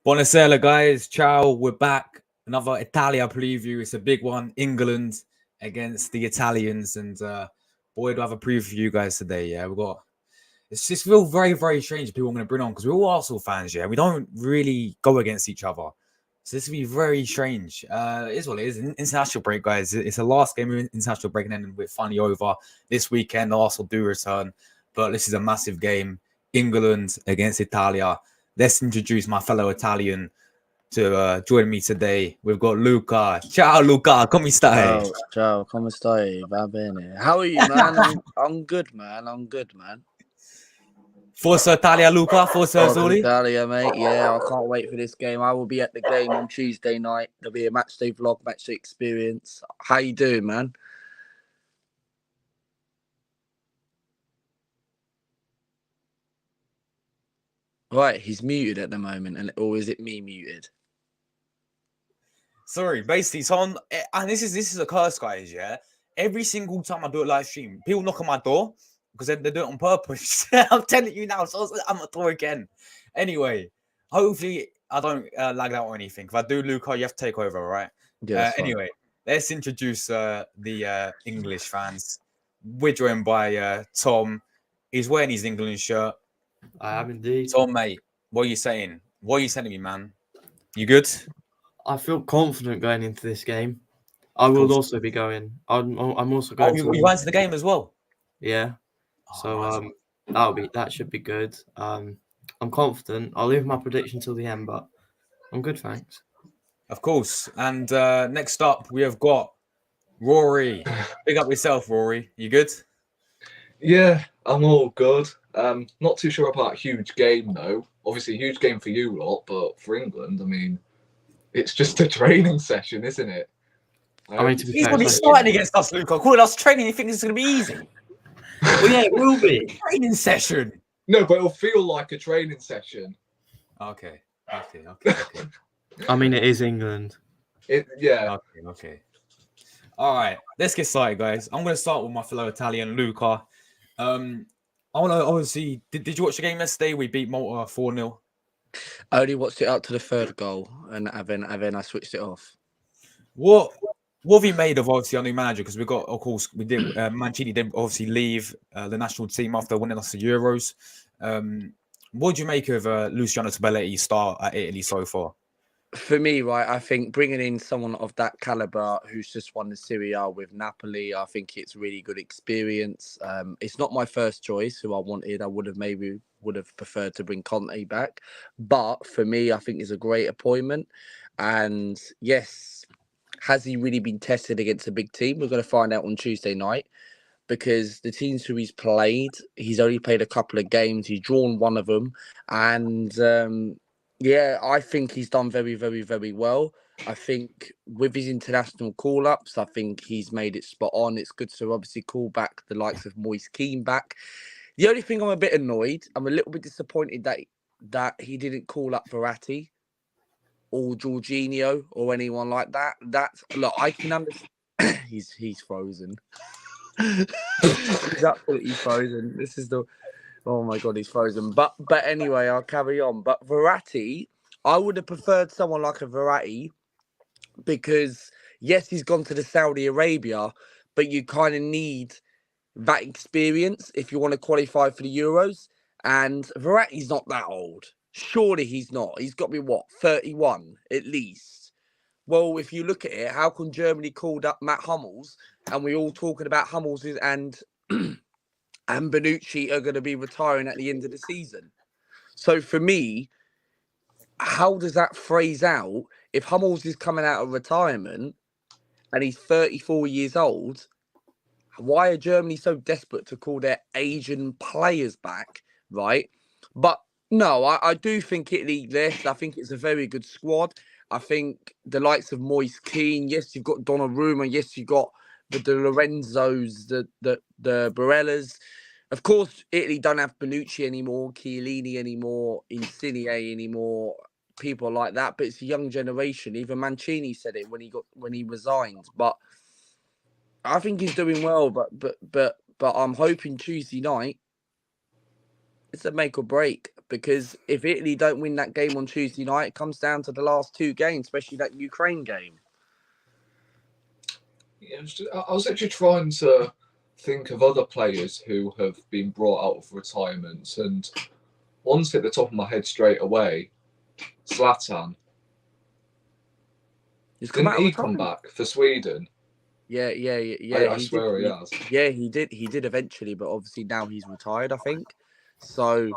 Buonasera, guys. Ciao. We're back. Another Italia preview. It's a big one. England against the Italians. And boy, do I have a preview for you guys today. Yeah, we've got. It's just feel very, very strange people I'm going to bring on because we're all Arsenal fans. Yeah, we don't really go against each other. So this will be very strange. It is what it is. International break, guys. It's the last game of international break, and then we're finally over this weekend. Arsenal do return, but this is a massive game. England against Italia. Let's introduce my fellow Italian to join me today. We've got Luca. Ciao, Luca. Come stai? Ciao, ciao, come stai? Va bene. How are you, man? I'm good, man. I'm good, man. Forza Italia, Luca. Forza Azzurri. Italia, mate. Yeah, I can't wait for this game. I will be at the game on Tuesday night. There'll be a match day vlog, match day experience. How you doing, man? Right, he's muted at the moment, or is it me muted? Sorry, basically, and this is a curse, guys. Yeah, every single time I do a live stream, people knock on my door because they do it on purpose. I'm telling you now, so I'm at the door again. Anyway, hopefully I don't lag out or anything. If I do, Luca, you have to take over, all right? Yeah. Anyway, let's introduce the English fans. We're joined by Tom. He's wearing his England shirt. I am indeed. Tom, mate, what are you saying? What are you saying to me, man? You good? I feel confident going into this game. I will also be going. I'm also going. You went to the game as well. Yeah. So that should be good. I'm confident. I'll leave my prediction till the end, but I'm good, thanks. Of course. And next up, we have got Rory. Big up yourself, Rory. You good? Yeah, I'm all good. Not too sure about huge game though. Obviously, a huge game for you lot, but for England, I mean, it's just a training session, isn't it? I mean, to be He's fair, going to be starting against us, Luca. Calling us training. You think this is going to be easy? Well, yeah, it will be. Training session. No, but it'll feel like a training session. Okay. I mean, it is England. Yeah. Okay. All right. Let's get started, guys. I'm going to start with my fellow Italian, Luca. I want to obviously. Did you watch the game yesterday? We beat Malta 4-0. I only watched it up to the third goal, and then I switched it off. What have you made of obviously our new manager? Because we did. Mancini did obviously leave the national team after winning us the Euros. What do you make of Luciano Spalletti's start at Italy so far? For me, right, I think bringing in someone of that caliber who's just won the Serie A with Napoli, I think it's really good experience. It's not my first choice who I wanted. I would have preferred to bring Conte back. But for me, I think it's a great appointment. And yes, has he really been tested against a big team? We're going to find out on Tuesday night. Because the teams who he's only played a couple of games. He's drawn one of them. And yeah, I think he's done very, very, very well. I think with his international call-ups, I think he's made it spot on. It's good to obviously call back the likes of Moise Kean back. The only thing I'm a bit annoyed, I'm a little bit disappointed that he didn't call up Verratti or Jorginho or anyone like that. Look, I can understand. He's frozen. He's absolutely frozen. This is the... Oh my God, he's frozen. But anyway, I'll carry on. But Verratti, I would have preferred someone like a Verratti because, yes, he's gone to the Saudi Arabia, but you kind of need that experience if you want to qualify for the Euros. And Verratti's not that old. Surely he's not. He's got to be, 31 at least. Well, if you look at it, how come Germany called up Matt Hummels and we're all talking about Hummels and Bonucci are going to be retiring at the end of the season? So for me, how does that phrase out? If Hummels is coming out of retirement and he's 34 years old, why are Germany so desperate to call their Asian players back, right? But no, I do think Italy left. I think it's a very good squad. I think the likes of Moise Kean, yes, you've got Donnarumma, yes, you've got the Lorenzos, the Barellas. Of course, Italy don't have Bonucci anymore, Chiellini anymore, Insigne anymore, people like that. But it's a young generation. Even Mancini said it when he resigned. But I think he's doing well. But I'm hoping Tuesday night it's a make or break because if Italy don't win that game on Tuesday night, it comes down to the last 2 games, especially that Ukraine game. Yeah, I was actually trying to think of other players who have been brought out of retirement, and one's hit the top of my head straight away. Zlatan. Didn't he come back for Sweden? Yeah. I swear he has. Yeah, he did. He did eventually, but obviously now he's retired, I think. So,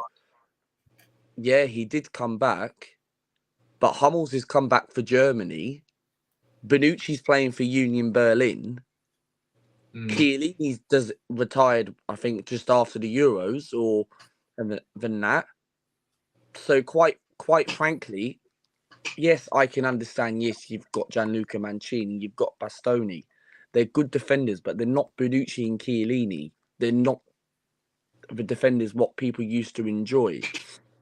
yeah, he did come back. But Hummels has come back for Germany. Bonucci's playing for Union Berlin. Chiellini's retired, I think, just after the Euros or than that. So quite frankly, yes, I can understand. Yes, you've got Gianluca Mancini, you've got Bastoni. They're good defenders, but they're not Bonucci and Chiellini. They're not the defenders what people used to enjoy.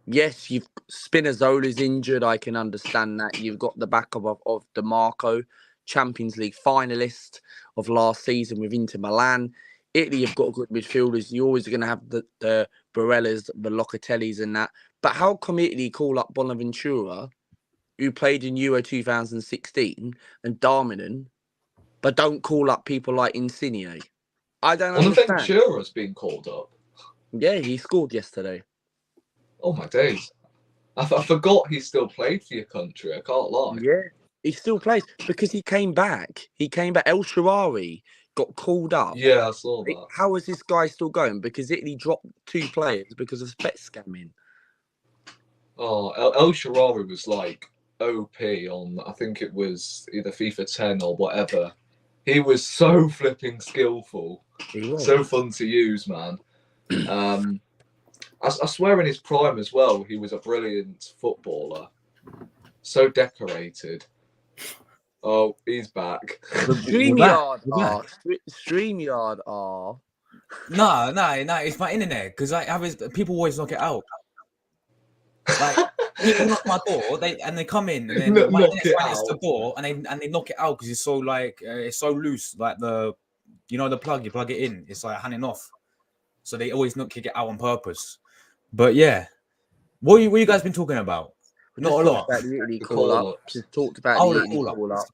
Yes, Spinazzola's injured. I can understand that. You've got the backup of DeMarco, Champions League finalist of last season with Inter Milan. Italy have got good midfielders. You're always going to have the Barellas, the Locatellis and that. But how come Italy call up Bonaventura, who played in Euro 2016, and Darmian, but don't call up people like Insigne? I don't understand. Bonaventura's been called up. Yeah, he scored yesterday. Oh my days. I forgot he still played for your country. I can't lie. Yeah, he still plays because he came back. El Shaarawy got called up. Yeah, I saw that. How is this guy still going? Because Italy dropped 2 players because of bet scamming. Oh, El Shaarawy was like OP on, I think it was either FIFA 10 or whatever. He was so flipping skillful. He was. So fun to use, man. I swear in his prime as well, he was a brilliant footballer. So decorated. Oh, he's back. StreamYard are. No, it's my internet because people always knock it out. Like people knock my door, they come in and then my internet's right next to the door and they knock it out because it's so like it's so loose. Like the plug, you plug it in, it's like hanging off. So they always kick it out on purpose. But yeah, what you guys been talking about? Not a lot. About the Italy call-up. Just talked about the Italy call-up.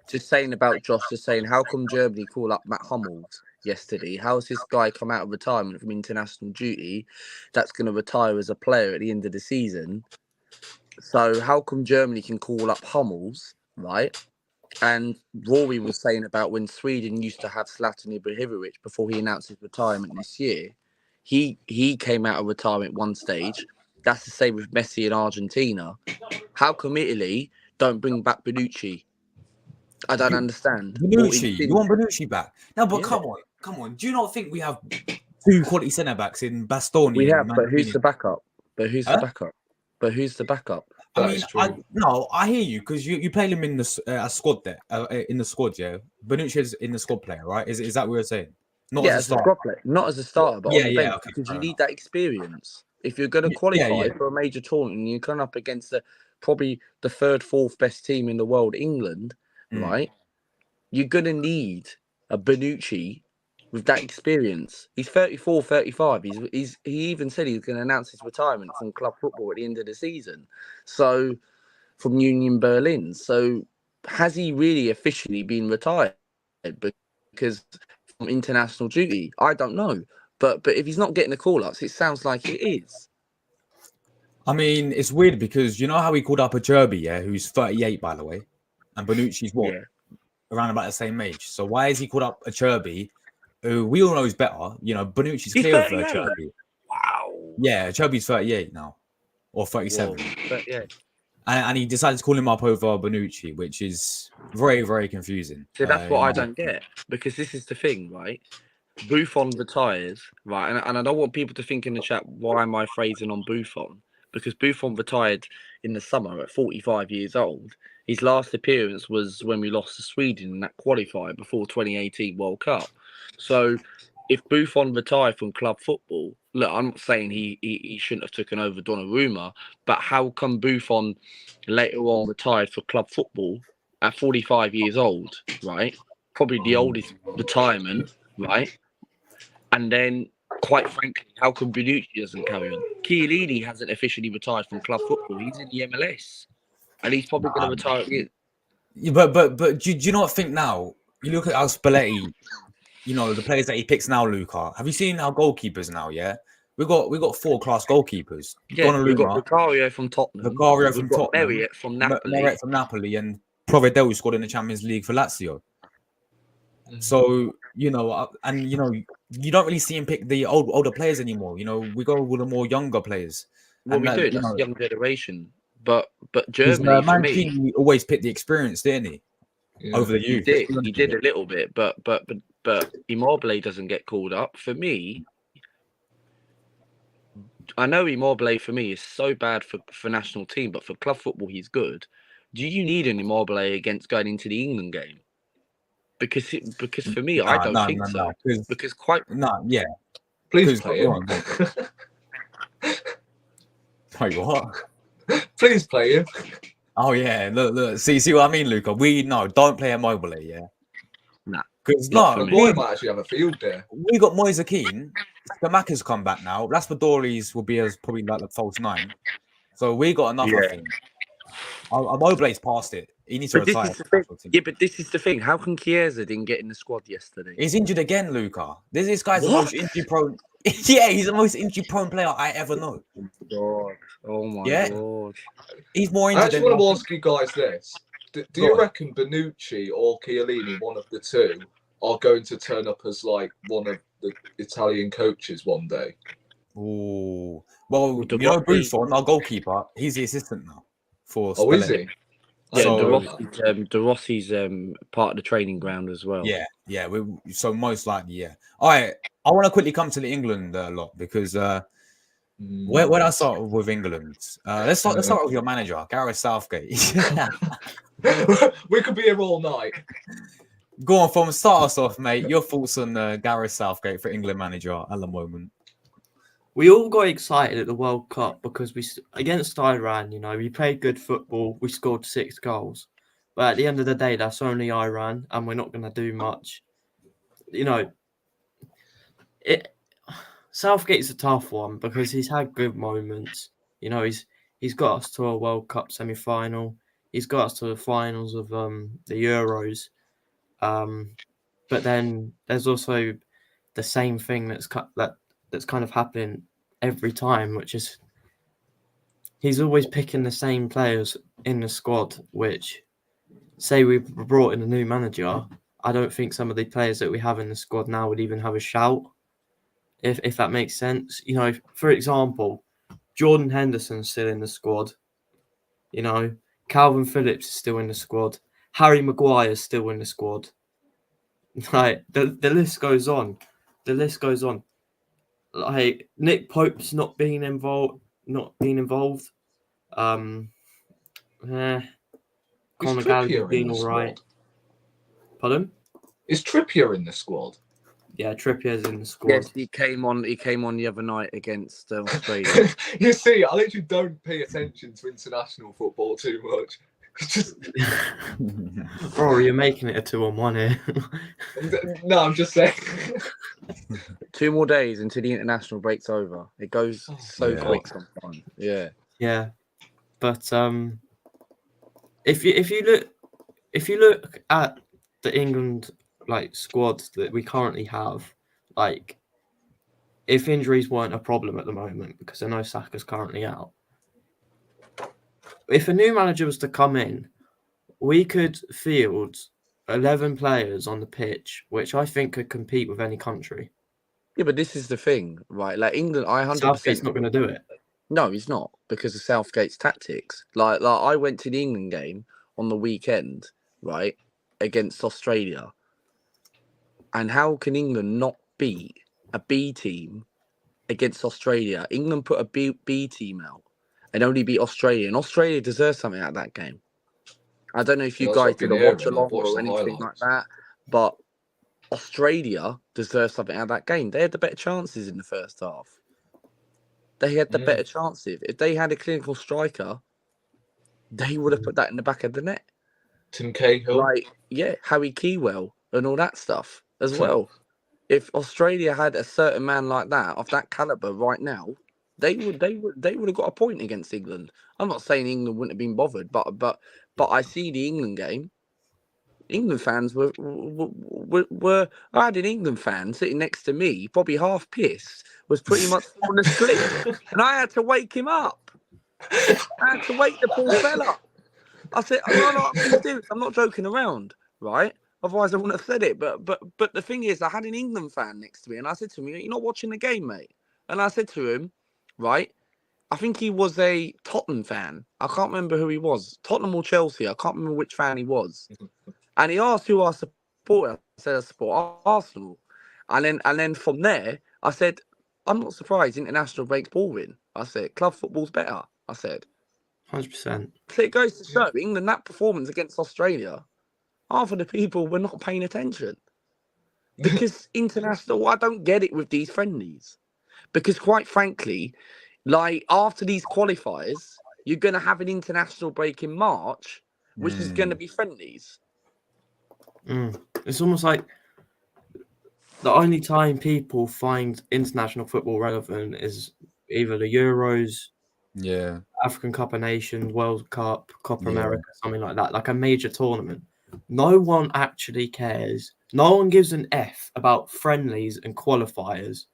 Just saying about Josh, just saying, how come Germany call up Matt Hummels yesterday? How's this guy come out of retirement from international duty that's going to retire as a player at the end of the season? So how come Germany can call up Hummels, right? And Rory was saying about when Sweden used to have Zlatan Ibrahimovic before he announced his retirement this year. He came out of retirement one stage. That's the same with Messi in Argentina. How come Italy don't bring back Bonucci? I don't understand. Bonucci, you want Bonucci back? No, but come on. Do you not think we have 2 quality centre backs in Bastoni? We have, but who's the backup? But who's the backup? I mean, I hear you because you play him in the squad there, in the squad, yeah. Bonucci's in the squad player, right? Is that what you're saying? Not as a starter. Not as a starter, but on the bench, okay, because you need that experience. If you're going to qualify for a major tournament and you're coming up against probably the 3rd, 4th best team in the world, England, right? You're going to need a Bonucci with that experience. He's 34, 35. He even said he's going to announce his retirement from club football at the end of the season. So, from Union Berlin. So, has he really officially been retired? Because from international duty, I don't know. But if he's not getting the call-ups, it sounds like it is. I mean, it's weird because you know how he called up Azzurri, who's 38, by the way, and Bonucci's around about the same age. So why is he called up Azzurri, who we all know is better? You know, Bonucci's clear of Azzurri. Wow. Yeah, Azzurri's 38 now, or 37. Yeah. And he decided to call him up over Bonucci, which is very, very confusing. So that's what I don't get, because this is the thing, right? Buffon retires, right? And I don't want people to think in the chat, why am I phrasing on Buffon? Because Buffon retired in the summer at 45 years old. His last appearance was when we lost to Sweden in that qualifier before 2018 World Cup. So if Buffon retired from club football, look, I'm not saying he shouldn't have taken over Donnarumma, but how come Buffon later on retired for club football at 45 years old, right? Probably the oldest retirement, right? And then quite frankly, how come Bonucci doesn't carry on? Chiellini hasn't officially retired from club football. He's in the MLS, and he's probably going to retire. Yeah, but do you not think now? You look at how Spalletti, you know, the players that he picks now, Luca. Have you seen our goalkeepers now? Yeah, we got 4-class goalkeepers. Yeah, we've got Donnarumma, Vicario from Tottenham. Vicario We've from got Tottenham, Meret from Napoli. Meret from Napoli, and Provedel, who scored in the Champions League for Lazio. So, you know, and you know, you don't really see him pick the older players anymore. You know, we go with the more younger players. Well, And we do. you That's know, the young generation. But 'cause, Germany, for me, Mancini always picked the experience, didn't he? Yeah. Over the he youth. did. He did a little bit, but Immobile doesn't get called up. For me, I know Immobile for me is so bad for national team, but for club football he's good. Do you need an Immobile against going into the England game? Because for me, I don't think so. Because yeah. Please play him. Wait, what? Please play him. Oh yeah, look. See what I mean, Luca? Don't play Immobile, yeah. Nah. Because The boy might actually have a field there. we got Moise Keane. Skamaka's come back now. Raspadori's will be as probably like the false 9. So we got another thing. Immobile's past it. He needs to retire. But this is the thing. How come Chiesa didn't get in the squad yesterday? He's injured again, Luca. This guy's the most injury prone. Yeah, he's the most injury prone player I ever know. God. Oh my God. He's more injured. I actually want to ask you guys this. Do you reckon Bonucci or Chiellini, one of the two, are going to turn up as like one of the Italian coaches one day? Ooh. Well, you know Buffon, our goalkeeper, he's the assistant now for Spalletti. Is he? Yeah, De Rossi's part of the training ground as well. Yeah. So most likely, yeah. All right. I want to quickly come to the England lot because where do I start with England? Let's start with your manager, Gareth Southgate. We could be here all night. Go on, start us off, mate. Your thoughts on Gareth Southgate for England manager at the moment? We all got excited at the World Cup because against Iran, you know, we played good football. We scored 6 goals. But at the end of the day, that's only Iran, and we're not going to do much. You know, Southgate's a tough one because he's had good moments. You know, he's got us to a World Cup semi-final. He's got us to the finals of the Euros. But then there's also the same thing that's kind of happening every time, which is he's always picking the same players in the squad, which, say we brought in a new manager, I don't think some of the players that we have in the squad now would even have a shout, if that makes sense. You know, for example, Jordan Henderson's still in the squad. You know, Calvin Phillips is still in the squad. Harry Maguire's still in the squad. Like, the list goes on. The list goes on. Like, Nick Pope's not being involved. Conor Gallagher's been all right. Pardon? Is Trippier in the squad? Yeah, Trippier's in the squad. Yes, he came on the other night against Australia. You see, I literally don't pay attention to international football too much. Bro, you're making it a 2-on-1 here. No, I'm just saying. 2 more days until the international break's over. It goes so quick sometimes. Yeah. Yeah. But if you look at the England squad that we currently have, like, if injuries weren't a problem at the moment, because I know Saka's currently out, if a new manager was to come in, we could field 11 players on the pitch, which I think could compete with any country. Yeah, but this is the thing, right? Like, England, 100%. Southgate's not going to do it. No, he's not, because of Southgate's tactics. Like I went to the England game on the weekend, right, against Australia. And how can England not beat a B team against Australia? England put a B team out and only beat Australia. And Australia deserves something out of that game. I don't know if you guys did a watch along or anything like that, but Australia deserves something out of that game. They had the better chances in the first half. They had the better chances. If they had a clinical striker, they would have put that in the back of the net. Tim Cahill. Harry Kewell and all that stuff as well. if Australia had a certain man like that of that caliber right now, they would have got a point against England. I'm not saying England wouldn't have been bothered, but I see the England game. England fans were. I had an England fan sitting next to me, probably half pissed, was pretty much falling asleep, and I had to wake him up. I had to wake the poor fella. I said, "No, I'm being serious. I'm not joking around, right? Otherwise, I wouldn't have said it." But the thing is, I had an England fan next to me, and I said to him, "You're not watching the game, mate." And I said to him, right, I think he was a Tottenham fan. I can't remember who he was, Tottenham or Chelsea. I can't remember which fan he was. And he asked who I support. I said I support Arsenal. And then from there, I said, I'm not surprised international breaks boring. I said, club football's better. I said, 100%. so it goes to show England, that performance against Australia, half of the people were not paying attention. Because international, I don't get it with these friendlies. Because quite frankly, like after these qualifiers, you're going to have an international break in March, which is going to be friendlies. It's almost like the only time people find international football relevant is either the Euros, African Cup of Nations, World Cup, Copa America, something like that, like a major tournament. No one actually cares. No one gives an F about friendlies and qualifiers.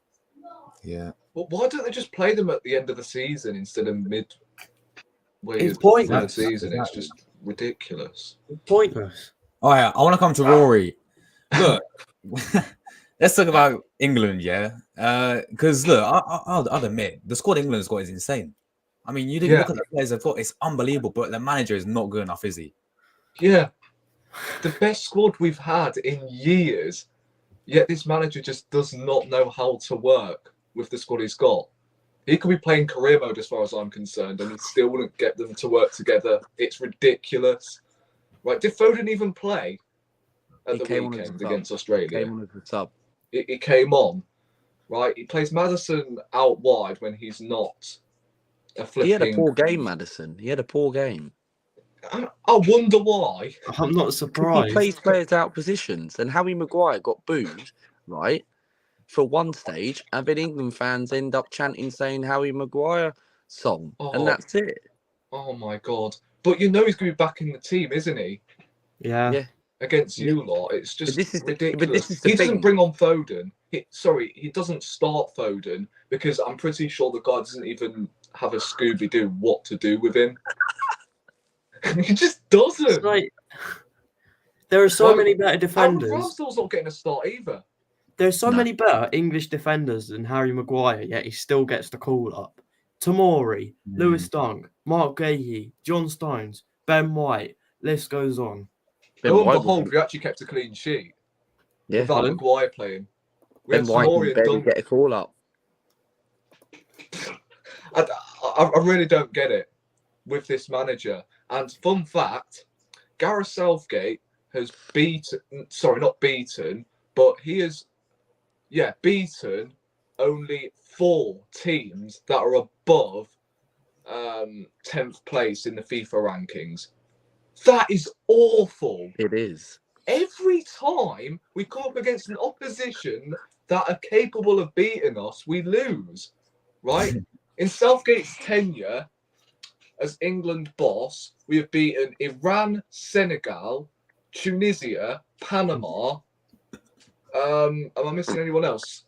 Yeah. Well, why don't they just play them at the end of the season instead of It's pointless. The season? It's just ridiculous. It's pointless. All right, I want to come to Rory. Look, let's talk about England, yeah? Because look, I'll admit the squad England's got is insane. I mean, you look at the players they've got; it's unbelievable. But the manager is not good enough, is he? Yeah, the best squad we've had in years. Yet this manager just does not know how to work with the squad he's got. He could be playing career mode, as far as I'm concerned, and he still wouldn't get them to work together. It's ridiculous. Right, did Foden even play at the weekend against Australia? He came on as a sub. It came on, right? He plays Maddison out wide when he's not a flipping... He had a poor game, Maddison. He had a poor game. I wonder why. I'm not surprised. He plays players out positions, and Harry Maguire got booed, right, for one stage, and then England fans end up chanting saying Harry Maguire song, and that's it. Oh my God. But you know he's going to be back in the team, isn't he? Yeah. Against you lot. It's just ridiculous. He doesn't bring on Foden. He doesn't start Foden because I'm pretty sure the guy doesn't even have a Scooby-Doo what to do with him. He just doesn't. It's like, there are so many better defenders. Ramsdale's not getting a start either. There's so many better English defenders than Harry Maguire, yet he still gets the call up. Tomori, Lewis Dunk, Mark Gahey, John Stones, Ben White, list goes on. Lo and behold, we actually kept a clean sheet. Yeah, without Maguire playing. Ben White can barely get a call up. I really don't get it with this manager. And fun fact, Gareth Southgate has not beaten, but he has, beaten only 4 teams that are above 10th place in the FIFA rankings. That is awful. It is. Every time we come up against an opposition that are capable of beating us, we lose, right? In Southgate's tenure as England boss, we have beaten Iran, Senegal, Tunisia, Panama. Am I missing anyone else?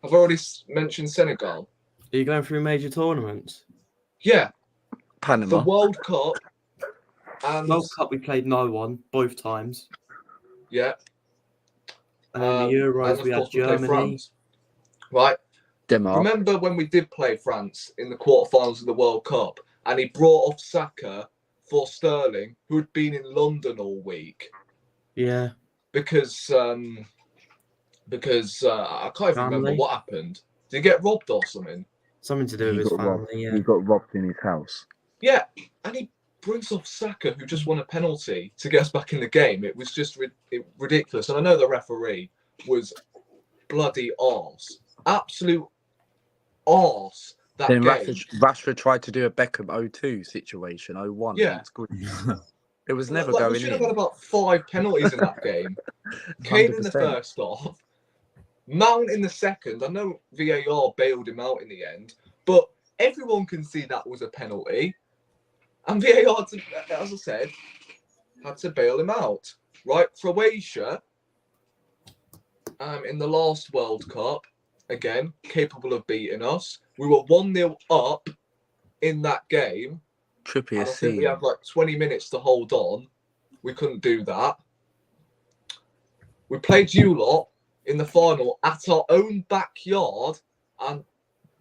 I've already mentioned Senegal. Are you going through major tournaments? Yeah. Panama. The World Cup. And World Cup, we played no one, both times. Yeah. And then the Euros, we had Germany. France. Right. Denmark. Remember when we did play France in the quarterfinals of the World Cup and he brought off Saka for Sterling, who had been in London all week? Yeah. Because I can't even remember what happened. Did he get robbed or something? Something to do with his family, yeah. He got robbed in his house. Yeah, and he brings off Saka, who just won a penalty to get us back in the game. It was just ridiculous. And I know the referee was bloody arse. Absolute arse. Then Rashford tried to do a Beckham 0-2 situation, 0-1. Yeah. It was never going in. We should have had about 5 penalties in that game. Kane in the first half. Mount in the second. I know VAR bailed him out in the end, but everyone can see that was a penalty. And VAR, as I said, had to bail him out. Right, Croatia, in the last World Cup, again, capable of beating us. We were 1-0 up in that game. Trippier And I think we had like 20 minutes to hold on. We couldn't do that. We played you lot in the final at our own backyard, and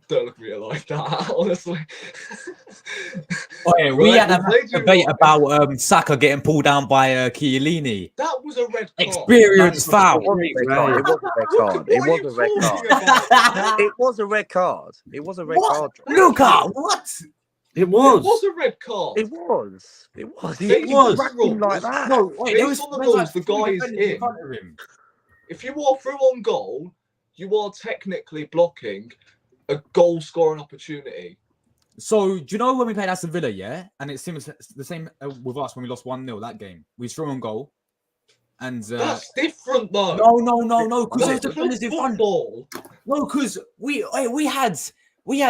don't look at me like that, honestly. Oh, yeah, we had a debate about Saka getting pulled down by Chiellini. That was a red card. Experience foul. It was a red card. It was a red card. It was a red card. It was a red card. Luca, what? It was. It was a red card. It was. It was. It was like that. No, wait, there was on the rules, the guy is in. front of him. If you are through on goal, you are technically blocking a goal scoring opportunity. So, do you know when we played Aston Villa, yeah? And it seems the same with us when we lost 1-0 that game. We threw on goal. And that's different though. No, because there's defenders in front. No, because we had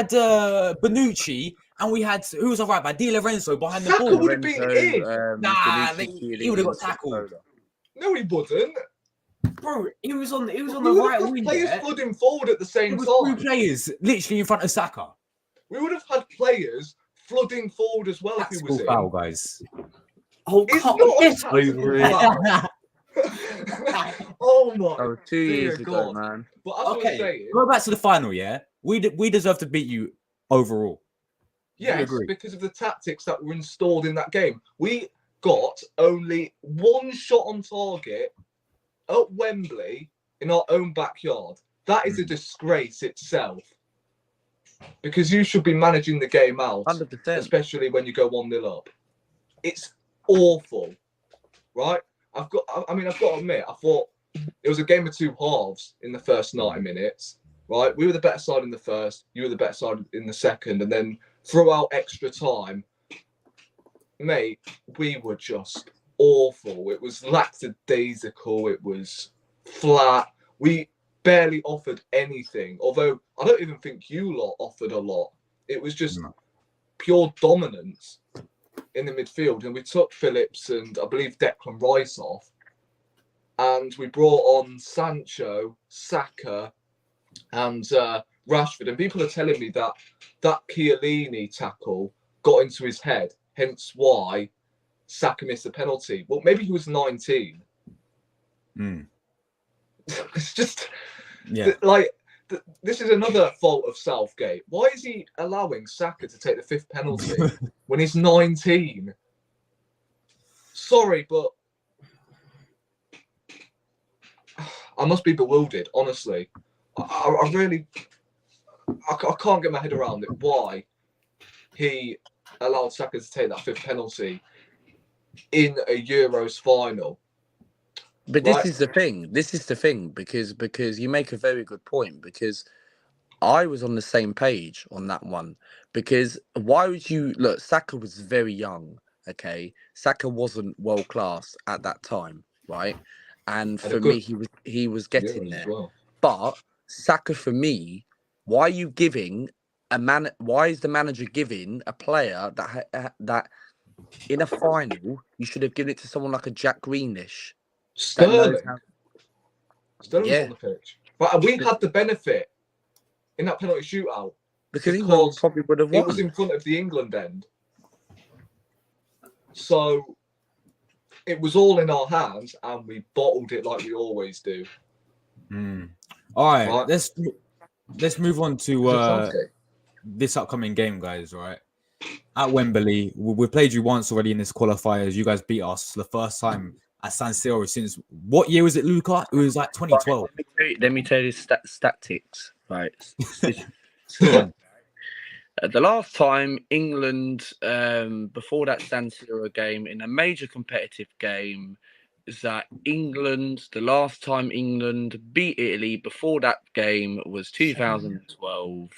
Bonucci and we had who was right back? Di Lorenzo behind the Saka ball. would have been in. He would have got tackled. No, he wouldn't. Bro, he was on the right wing. Players flooding forward at the same time. 2 players literally in front of Saka. We would have had players flooding forward as well if he was foul, in. guys. Oh, It's come not on. Over it. Oh my! Oh, 2 years ago, God. man. But as I was saying, go back to the final. Yeah, we deserve to beat you overall. yes, because of the tactics that were installed in that game. We got only one shot on target at Wembley in our own backyard. That is a disgrace itself. Because you should be managing the game out, 100%. especially when you go 1-0 up. It's awful, right? I've got to admit, I thought it was a game of 2 halves in the first 90 minutes, right? We were the better side in the first, you were the better side in the second, and then throughout extra time, mate, we were just awful. It was lackadaisical. It was flat. We barely offered anything, although I don't even think you lot offered a lot. It was just pure dominance in the midfield, and we took Phillips and I believe Declan Rice off, and we brought on Sancho, Saka, and Rashford. And people are telling me that Chiellini tackle got into his head, hence why Saka missed a penalty. Well, maybe he was 19. It's just this is another fault of Southgate. Why is he allowing Saka to take the 5th penalty when he's 19? Sorry, but I must be bewildered, honestly. I really can't get my head around it. Why he allowed Saka to take that 5th penalty in a Euros final. But this is the thing. This is the thing because you make a very good point, because I was on the same page on that one. Because why would you look? Saka was very young. Okay, Saka wasn't world class at that time, right? And for me, he was getting there. Well. But Saka, for me, why are you giving a man? Why is the manager giving a player that in a final you should have given it to someone like a Jack Grealish? Sterling was on the pitch, but we had the benefit in that penalty shootout because England probably would have won. It was in front of the England end, so it was all in our hands, and we bottled it like we always do. All right, let's move on to this upcoming game, guys. Right, at Wembley, we played you once already in this qualifiers. You guys beat us the first time at San Siro since what year was it, Luca? It was like 2012. Let me tell you statistics. Right. The last time England, before that San Siro game, in a major competitive game, is that England, the last time England beat Italy before that game was 2012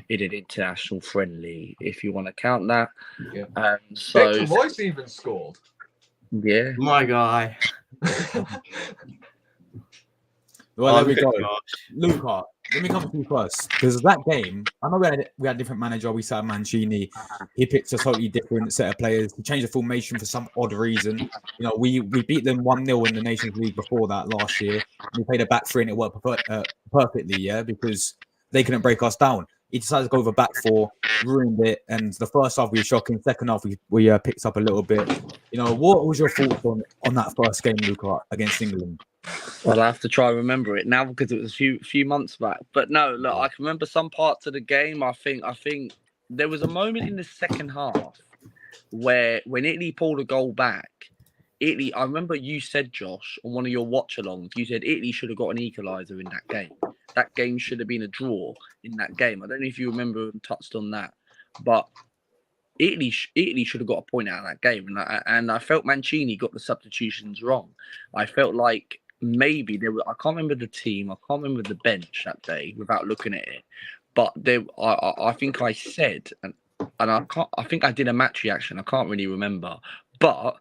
in an international friendly, if you want to count that. Yeah. Declan Rice even scored. Yeah. My guy. Well, there we look go. at Josh. Luca, let me come to you first because that game, I know we had a different manager. We started Mancini. He picked a totally different set of players. He changed the formation for some odd reason. You know, we beat them 1-0 in the Nations League before that last year. We played a back three and it worked perfectly, yeah, because they couldn't break us down. He decided to go over back four, ruined it, and the first half we were shocking. Second half we picked up a little bit. You know, what was your thoughts on that first game, Luca, against England? Well, I have to try and remember it now because it was a few months back. But no, look, I can remember some parts of the game. I think there was a moment in the second half where when Italy pulled a goal back, Italy. I remember you said, Josh, on one of your watch-alongs, you said Italy should have got an equaliser in that game. That game should have been a draw in that game. I don't know if you remember and touched on that, but Italy should have got a point out of that game, and I felt Mancini got the substitutions wrong. I felt like maybe there were. I can't remember the team. I can't remember the bench that day without looking at it. But there, I think I said, and I can't. I think I did a match reaction. I can't really remember, but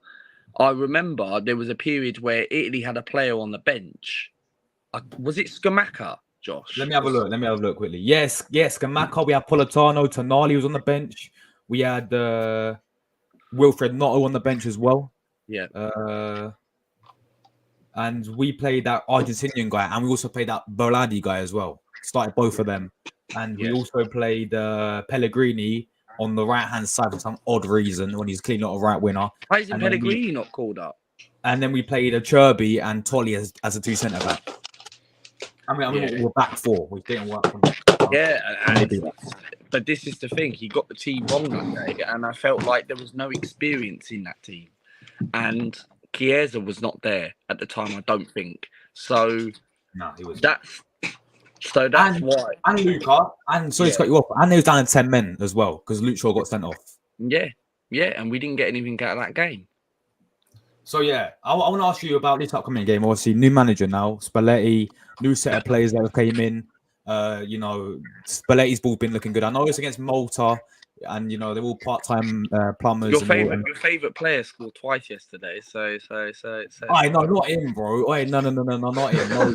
I remember there was a period where Italy had a player on the bench. Was it Scamacca, Josh? Let me have a look quickly. Yes, Scamacca. We had Politano. Tonali was on the bench. We had Wilfred Notto on the bench as well. Yeah. And we played that Argentinian guy, and we also played that Berardi guy as well. Started both of them. And we also played Pellegrini on the right-hand side for some odd reason when he's clearly not a right winner. Why isn't Pellegrini not called up? And then we played a Cherby and Tolly as a two centre-back. I mean, we're back four. We didn't work from that. Yeah, but this is the thing. He got the team wrong that day, and I felt like there was no experience in that team. And Chiesa was not there at the time, I don't think. So no, he was. That's why. And Luca, and sorry to cut you off, and they was down to 10 men as well because Lucho got sent off. Yeah, and we didn't get anything out of that game. So yeah, I want to ask you about this upcoming game. Obviously, new manager now, Spalletti, new set of players that came in. You know, Spalletti's ball been looking good. I know it's against Malta, and you know they're all part-time plumbers. Your favorite player scored twice yesterday. So. I no, not him, bro. Wait, no, not him. No,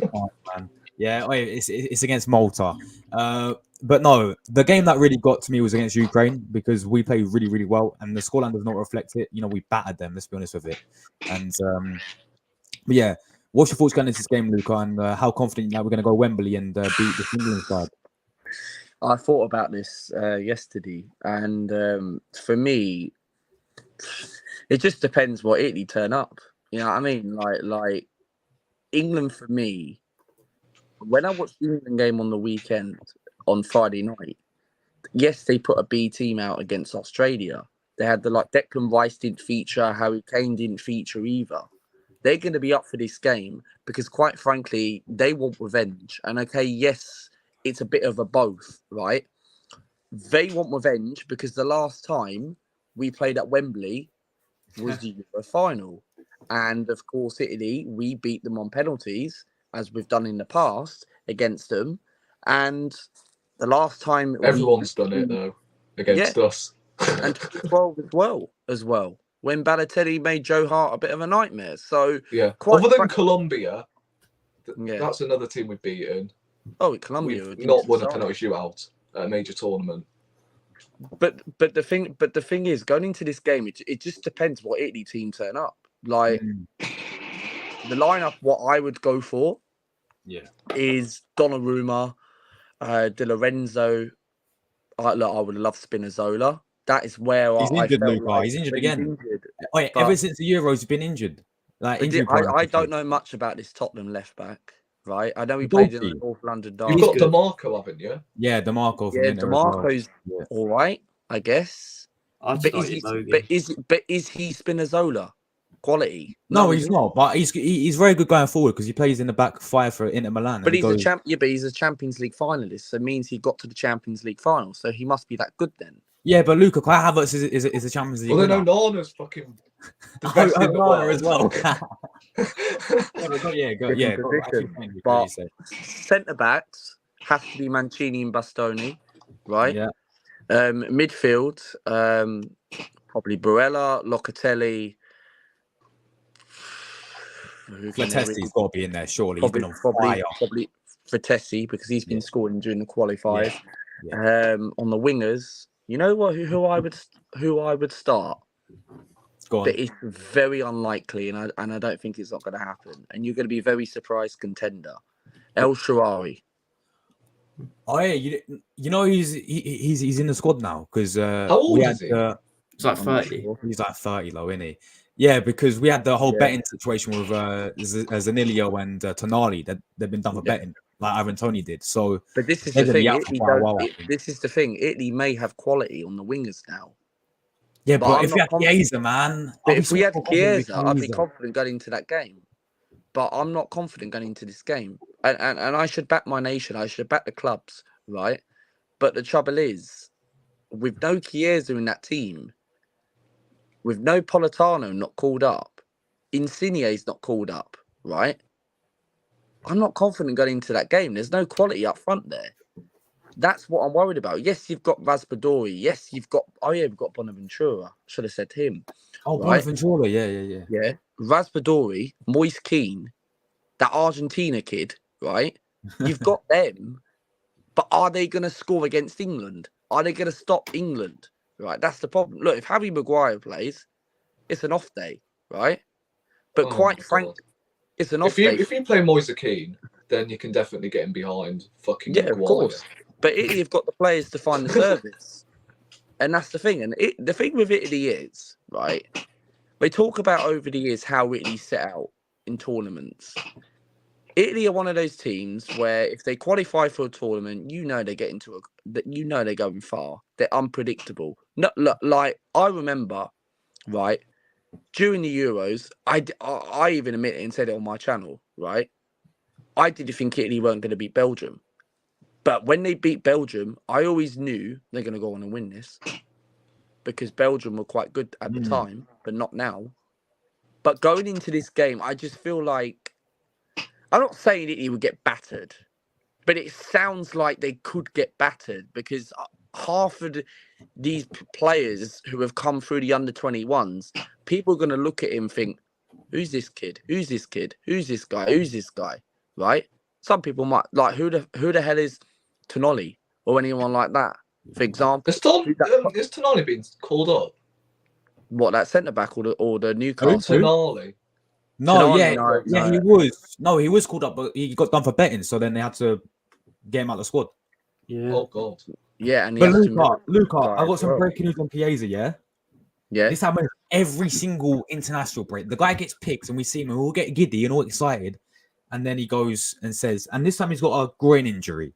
man. Yeah, it's against Malta. But no, the game that really got to me was against Ukraine because we played really, really well, and the scoreline does not reflect it. You know, we battered them. Let's be honest with it. And but yeah, what's your thoughts going into this game, Luca? And how confident that we're going to go Wembley and beat the England side? I thought about this yesterday, and for me, it just depends what Italy turn up. You know what I mean? Like England for me. When I watched the England game on the weekend on Friday night, yes, they put a B team out against Australia. They had Declan Rice didn't feature, Harry Kane didn't feature either. They're going to be up for this game because, quite frankly, they want revenge. And okay, yes, it's a bit of a both, right? They want revenge because the last time we played at Wembley was the Euro final. And of course, Italy, we beat them on penalties, as we've done in the past against them. And the last time everyone's done it though against us. And 12 as well. When Balotelli made Joe Hart a bit of a nightmare. So other than Colombia, that's another team we've beaten. Oh, Colombia we've not won a penalty shootout at a major tournament. But the thing is, going into this game, it just depends what Italy team turn up. Like the lineup, what I would go for is Donnarumma, Di Lorenzo. I would love Spinazzola. That is where he's injured, Luca. He's injured again. Ever since the Euros, he's been injured. I don't know much about this Tottenham left back. Right, I know he played in the North London Derby. You've got DeMarco, haven't you? Yeah, DeMarco. Yeah, DeMarco's all right, I guess. But is he Spinazzola quality? No, he's not. But he's very good going forward because he plays in the back five for Inter Milan. But he's a Champions League finalist, so it means he got to the Champions League final. So he must be that good then. Yeah, but Luka, Kai Havertz is a Champions League. Well, then Onana's fucking the best in the world as well. But centre backs have to be Mancini and Bastoni, right? Yeah. Midfield, probably Barella, Locatelli. who can they Flatesti's got to be in there, surely. probably He's been on fire. probably for Tessie because he's been Yeah. scoring during the qualifiers. Yeah. On the wingers, you know what? Who I would start, Go on. but it's very unlikely, and I don't think it's not going to happen. And you're going to be very surprised contender, El Shaarawy. Oh yeah, you know he's in the squad now because How old is he? It's like I'm not 30. sure. He's like 30 low, isn't he? Yeah, because we had the whole Yeah. betting situation with Zanilio and Tonali that they've been done for Yeah. betting, like Ivan Tony did. So But this is they're the gonna be thing. out for Italy quite a while, I don't, think. this is the thing. Italy may have quality on the wingers now. yeah, but but I'm if we not had Chiesa, man, But I'll be if we so had confident with Chiesa, I'd be Chiesa. confident going into that game. But I'm not confident going into this game. And I should back my nation. I should back the clubs, right? But the trouble is, with no Chiesa in that team, with no Politano not called up, Insigne's not called up, right? I'm not confident going into that game. There's no quality up front there. That's what I'm worried about. Yes, you've got Raspadori. Yes, you've got we've got Bonaventura. Should have said him. Oh, right? Bonaventura, yeah. Yeah. Raspadori, Moise Keane, that Argentina kid, right? You've got them, but are they going to score against England? Are they going to stop England? Right, that's the problem. Look, if Harry Maguire plays, it's an off day, right? But Oh quite my frankly, God. it's an off If day. you play Moise Keane, then you can definitely get him behind fucking Yeah, Maguire. of course. But Italy have got the players to find the service. And that's the thing. And the thing with Italy is, right, they talk about over the years how Italy set out in tournaments. Italy are one of those teams where if they qualify for a tournament, they get into they're going far. They're unpredictable. Not like I remember, right, during the Euros, I even admit it and said it on my channel, right? I didn't think Italy weren't going to beat Belgium. But when they beat Belgium, I always knew they're going to go on and win this because Belgium were quite good at the time, but not now. But going into this game, I just feel like I'm not saying Italy would get battered, but it sounds like they could get battered because half of these players who have come through the under-21s, people are going to look at him and think, who's this kid? Who's this kid? Who's this guy? Who's this guy? Right? Some people might like who the hell is Tonali or anyone like that, for example. Is Tonali being called up? What, that centre back or the Newcastle? Tonali. No, Tonali, yeah, he was. No, he was called up, but he got done for betting, so then they had to get him out of the squad. Yeah. Oh God. Yeah, and But Aston Villa Luca, guy I got as some well. breaking news on Chiesa, yeah? Yeah. This happens every single international break. The guy gets picked and we see him and we'll get giddy and all excited. And then he goes and says, and this time he's got a groin injury.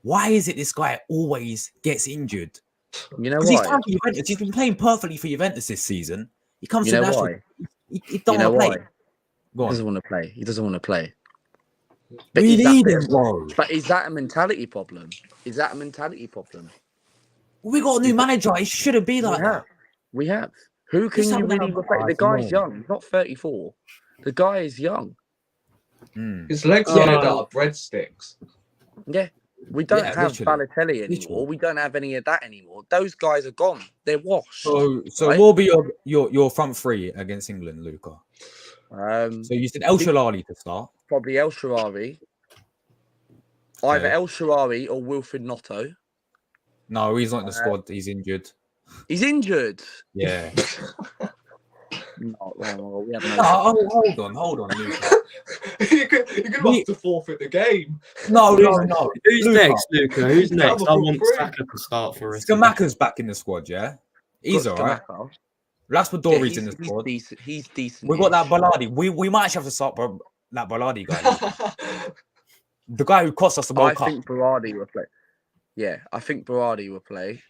Why is it this guy always gets injured? You know Because he's why? time for Juventus. He's been playing perfectly for Juventus this season. He comes You to know national. why? He don't You know want to why? play. He Go on. doesn't want to play. He doesn't want to play. But We is that need him, bro. But is that a mentality problem? Is that a mentality problem? We got a new manager. It shouldn't be like that. We have. Who can Just you have really another replace? The guy, guy's come on. young. He's not 34. The guy is young. His legs are made out of breadsticks. Yeah. We don't Yeah, have literally. Balotelli anymore. We don't have any of that anymore. Those guys are gone. They're washed. So right? what will be your front three against England, Luca? So you said El Shalali to start. Probably El Shaarawy. Either Okay. El Shaarawy or Wilfred Gnotto. No, he's not in the squad. He's injured. He's injured. Yeah. No, we have No, hold on, Luca. You're gonna have to forfeit the game. No. Who's Luca. next, Luca? Who's He's next? I down want for free. Saka to start for us. Skamaka's back in the squad, yeah? He's Got all right. Skamaka. Raspadori's Yeah, in the squad. He's decent. We got that Baladi. We might actually have to start that Baladi guy. The guy who cost us the World I Cup. think Berardi will play. Yeah, I think Berardi will play.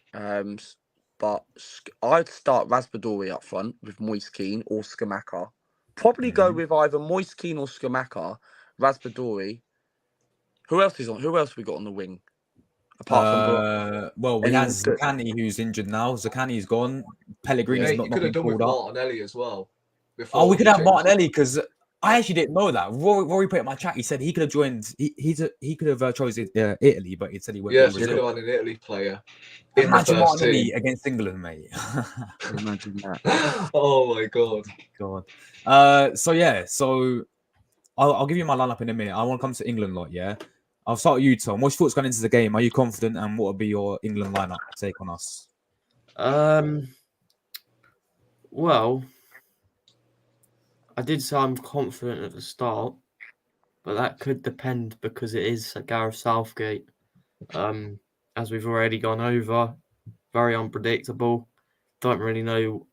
But I'd start Raspadori up front with Moise Keane or Skamaka. Probably go with either Moise Keane or Skamaka. Raspadori. Who else is on? Who else we got on the wing? Apart from Berardi. Well, we Anyone had good? Zaccagni who's injured now. Zaccagni's gone. Pellegrini's Yeah, not you could been have done with called up. Martinelli as well. Oh, we could have Martinelli Martinelli because I actually didn't know that. Rory put it in my chat. He said he could have joined. He could have chosen Italy, but he said he went Yeah, for so you could Brazil. have had an Italy player in the Imagine first Martinelli team. against England, mate. Imagine that. Oh my god. God. So yeah. So I'll give you my lineup in a minute. I want to come to England lot. Yeah. I'll start with you, Tom. What's your thoughts going into the game? Are you confident? And what would be your England lineup take on us? Well, I did say I'm confident at the start, but that could depend because it is Gareth Southgate. As we've already gone over, very unpredictable. Don't really know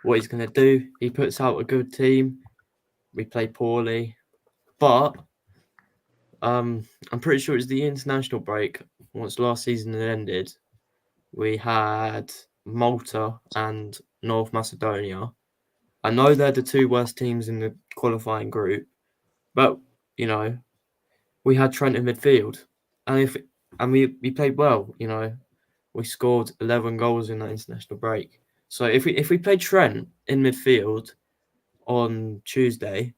what he's going to do. He puts out a good team. We play poorly, but I'm pretty sure it's the international break. Once last season had ended, we had Malta and North Macedonia. I know they're the two worst teams in the qualifying group, but you know, we had Trent in midfield, and we played well. You know, we scored 11 goals in that international break. So if we played Trent in midfield on Tuesday,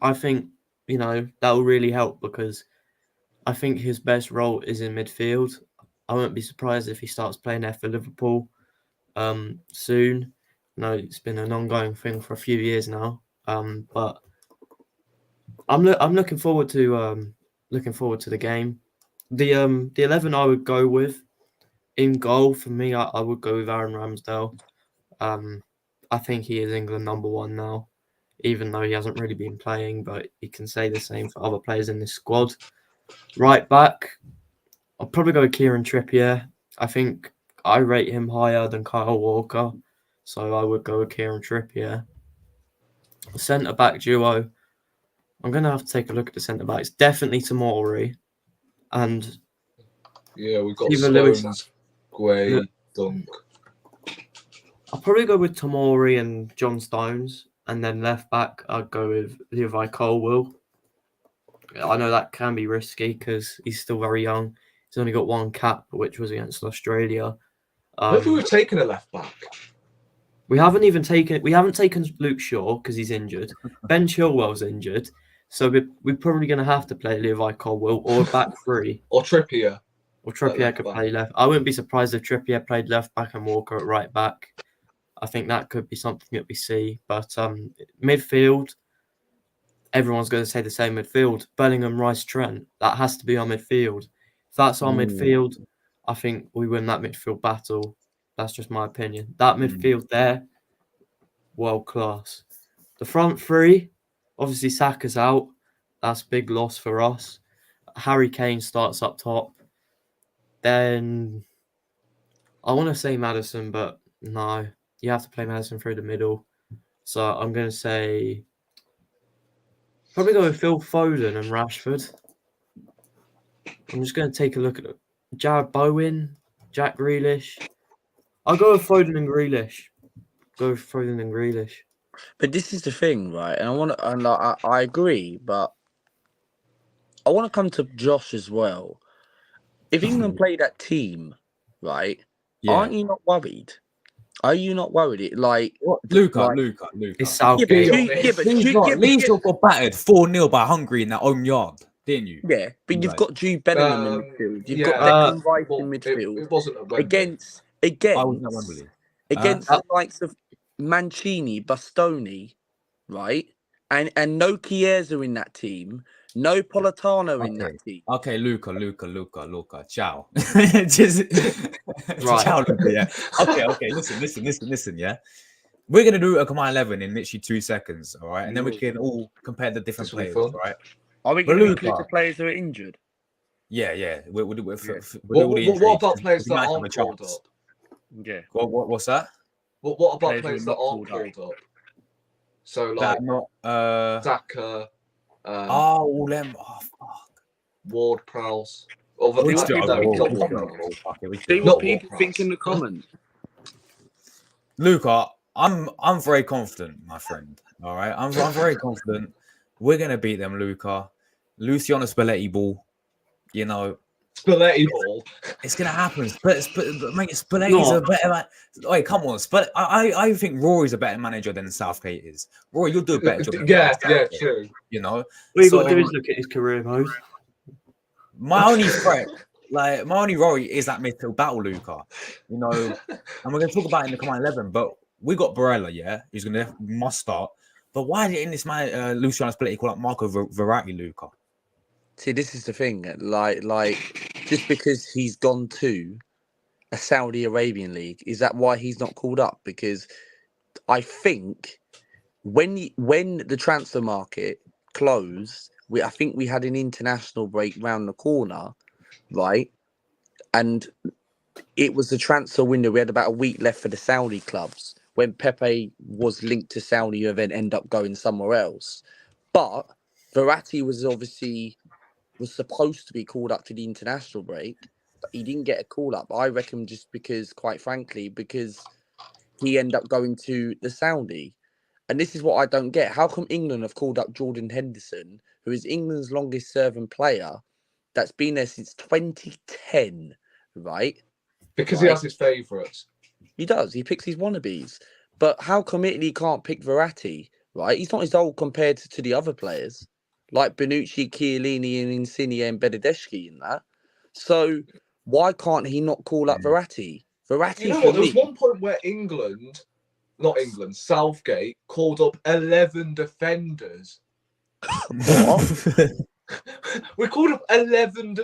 I think that will really help because I think his best role is in midfield. I won't be surprised if he starts playing there for Liverpool soon. No, it's been an ongoing thing for a few years now. But I'm looking forward to the game. The 11 I would go with in goal for me. I would go with Aaron Ramsdale. I think he is England #1 now, even though he hasn't really been playing. But you can say the same for other players in this squad. Right back, I'll probably go with Kieran Trippier. I think I rate him higher than Kyle Walker, so I would go with Kieran Trippier. Centre back duo, I'm going to have to take a look at the centre backs. Definitely Tomori. And Yeah, we've got Stephen Lewis. Stones, Guay, Dunk. I'll probably go with Tomori and John Stones. And then left back, I'd go with Levi Colwill. I know that can be risky because he's still very young. He's only got one cap, which was against Australia. Maybe we've taken a left back. We haven't taken Luke Shaw because he's injured. Ben Chilwell's injured. So we're probably going to have to play Levi Colwill or back three. Or Trippier. Or Trippier could play left. I wouldn't be surprised if Trippier played left back and Walker at right back. I think that could be something that we see. But midfield, everyone's going to say the same midfield. Bellingham, Rice, Trent. That has to be our midfield. If that's our midfield, I think we win that midfield battle. That's just my opinion. That midfield there, world class. The front three, obviously Saka's out. That's a big loss for us. Harry Kane starts up top. Then I want to say Maddison, but no. You have to play Maddison through the middle. So I'm going to say probably go with Phil Foden and Rashford. I'm just going to take a look at it. Jared Bowen, Jack Grealish. I'll go with Foden and Grealish. But this is the thing, right? And I agree, but I want to come to Josh as well. If England play that team, right? Yeah. Aren't you not worried? Are you not worried? Luca. It's Southgate. Leeds got battered 4-0 by Hungary in their own yard, didn't you? Yeah, but you've got Jude Bellingham in midfield. You've got Declan Rice in midfield. It wasn't at Wembley. against the likes of Mancini, Bastoni, right? And no Chiesa in that team, no Politano in that team. Okay, Luca. Ciao. Just Right. ciao, Luca, yeah. Okay. Listen, yeah. We're gonna do a combined 11 in literally 2 seconds, all right? And then we can all compare the different players, all right? Are we going to include the players who are injured? Yeah. We'll do it. What about players that aren't called up? Yeah. What's that? What about players that aren't called up? So like Daka, Ward Prowse. See what people think in the comments. Luca, I'm very confident, my friend. All right, I'm very confident. We're gonna beat them, Luca. Luciano Spalletti ball. You know, Spalletti ball. It's gonna happen. But mate, Spalletti's a better man. Wait, come on. I think Rory's a better manager than Southgate is. Rory, you'll do a better job. Than Southgate, True. You know, All you got to do is look at his career mode. my only threat, like my only worry, is that midfield battle, Luca. You know, and we're gonna talk about it in the combined 11. But we got Barella, yeah, who's gonna must start. But why didn't this man Luciano Spalletti call up Marco Verratti, Luca? See, this is the thing. Like, just because he's gone to a Saudi Arabian league, is that why he's not called up? Because I think when the transfer market closed, I think we had an international break round the corner, right? And it was the transfer window. We had about a week left for the Saudi clubs when Pepe was linked to Saudi and then end up going somewhere else. But Verratti was supposed to be called up to the international break, but he didn't get a call up. I reckon just because, quite frankly, because he ended up going to the Saudi. And this is what I don't get. How come England have called up Jordan Henderson, who is England's longest serving player, that's been there since 2010, right? Because he has his favourites. He does. He picks his wannabes. But how come Italy can't pick Verratti, right? He's not as old compared to the other players, like Bonucci, Chiellini, and Insigne and Benedeschi and that. So why can't he not call up Verratti? Verratti, You know what? There was one point where Southgate called up 11 defenders. What? We called up 11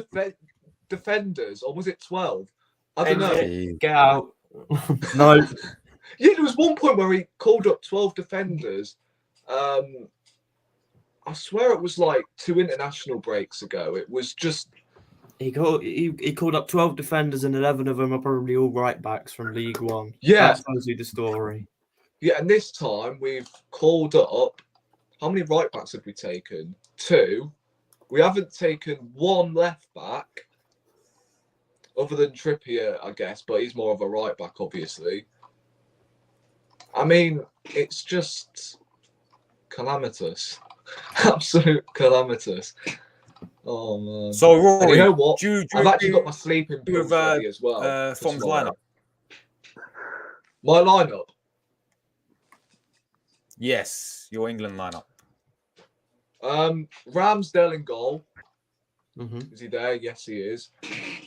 defenders, or was it 12? I don't know. Get out. No. Yeah, there was one point where he called up 12 defenders. I swear it was like 2 international breaks ago. It was just... He called up 12 defenders and 11 of them are probably all right backs from League One. Yeah. That's mostly the story. Yeah, and this time we've called up... How many right backs have we taken? 2. We haven't taken 1 left back, other than Trippier, I guess, but he's more of a right back, obviously. I mean, it's just calamitous. Absolute calamitous. Oh, man. So, Rory, and you know what? do I've actually got my sleeping pills ready as well. Tom's lineup. My lineup? Yes, your England lineup. Ramsdale in goal. Mm-hmm. Is he there? Yes, he is.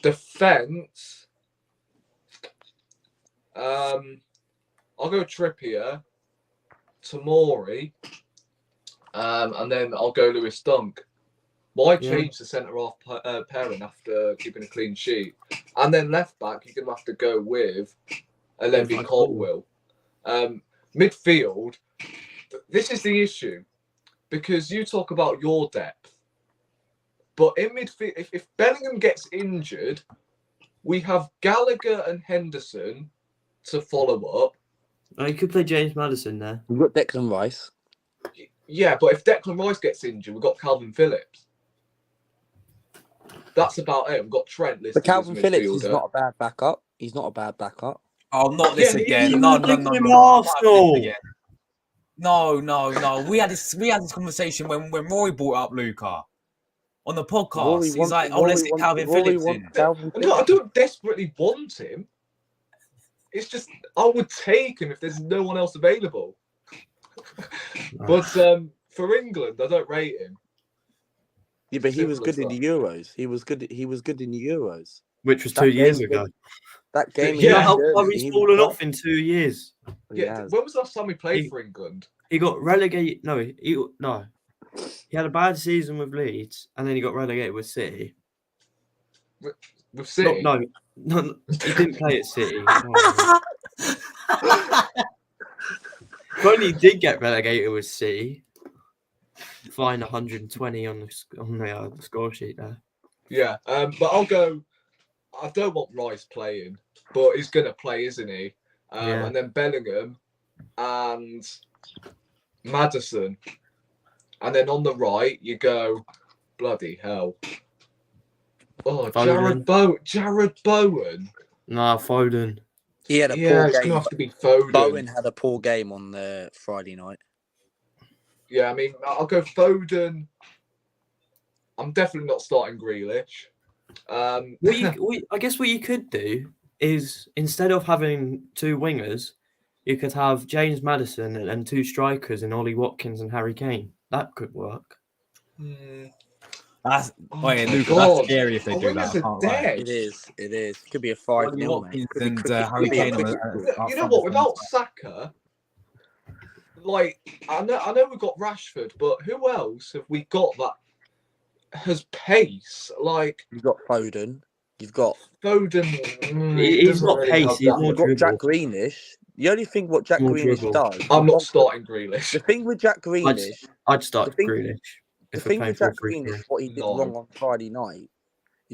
Defense. I'll go Trippier, Tomori, and then I'll go Lewis Dunk. Why change the centre-half pairing after keeping a clean sheet? And then left back, you're going to have to go with Levi Colwill. Midfield, this is the issue, because you talk about your depth. But in midfield, if Bellingham gets injured, we have Gallagher and Henderson to follow up. Oh, you could play James Maddison there. We've got Declan Rice. Yeah, but if Declan Rice gets injured, we've got Calvin Phillips. That's about it. We've got Trent listed. But Calvin as Phillips midfielder. is not a bad backup. He's not a bad backup. Oh, not this again. you No. Arsenal. No. We had this conversation when Rory brought up Luca on the podcast. He's like, let's get Calvin Phillips in. No, I don't desperately want him. It's just I would take him if there's no one else available. But for England, I don't rate him. Yeah, but he was good in the Euros. He was good in the Euros. Which was 2 years ago. That game. Yeah, how he's fallen off in 2 years. Yeah, when was the last time he played for England? He got relegated. No. He had a bad season with Leeds, and then he got relegated with City. With City? No, he didn't play at City. When he did get relegated with City, fine 120 on the score sheet there. Yeah, but I'll go. I don't want Rice playing, but he's going to play, isn't he? And then Bellingham and Maddison. And then on the right, you go, bloody hell. Oh, Jared Bowen. Nah, Foden. He had a poor it's game. going to have to be Foden. Bowen had a poor game on the Friday night. Yeah, I mean, I'll go Foden. I'm definitely not starting Grealish. I guess what you could do is instead of having two wingers, you could have James Maddison and two strikers in Ollie Watkins and Harry Kane. That could work. That's my Luca, God. that's scary if they Our do that. wingers I are can't lie. dead. It is. It could be a Ollie 5-0, Watkins mate. Could be and cricket. Harry Could be a Kane on cricket the- score. up You know front what? defence. Without Saka, like I know we've got Rashford, but who else have we got that has pace? Like You've got Foden. You've got Foden. He's doesn't not really pace, have he's that more much- You've got Jack dribble. Greenish. The only thing what Jack More Greenish dribble. does. I'm not starting Grealish. The thing with Jack Greenish. I'd start The thing- Grealish The if we're thing playing with Jack 4-3-3. Greenish, what he did No. wrong on Friday night,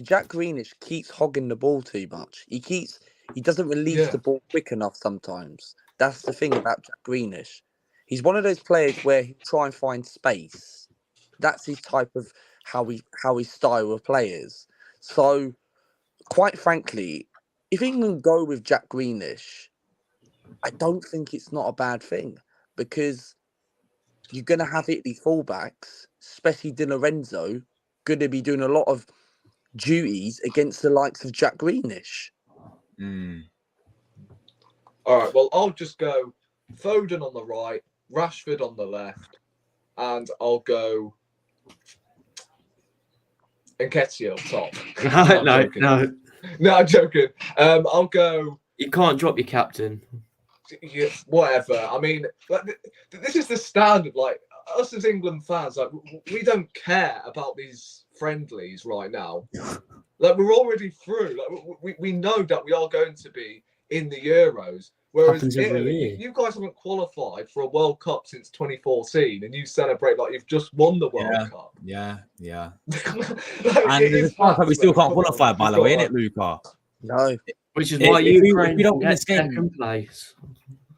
Jack Greenish keeps hogging the ball too much. He doesn't release Yeah. the ball quick enough sometimes. That's the thing about Jack Greenish. He's one of those players where he'll try and find space. That's his type of how his style of players. So, quite frankly, if he can go with Jack Greenish, I don't think it's not a bad thing because you're going to have Italy fullbacks, especially Di Lorenzo, going to be doing a lot of duties against the likes of Jack Greenish. All right. Well, I'll just go Foden on the right, Rashford on the left, and I'll go Nketiah up top. I'm joking. No, I'm joking. I'll go. You can't drop your captain. Yeah, whatever. I mean, like, this is the standard. Like us as England fans, like we don't care about these friendlies right now. Like we're already through. Like we know that we are going to be in the Euros. Whereas Happens every Italy, year. you guys haven't qualified for a World Cup since 2014, and you celebrate like you've just won the World Cup. Yeah. Like, And it there's is a chance that we facts, still mate. can't Come on, qualify, by you've the way, got innit, Luca? No. Which is If- why if we- if Ukraine we don't can win get this game- second place.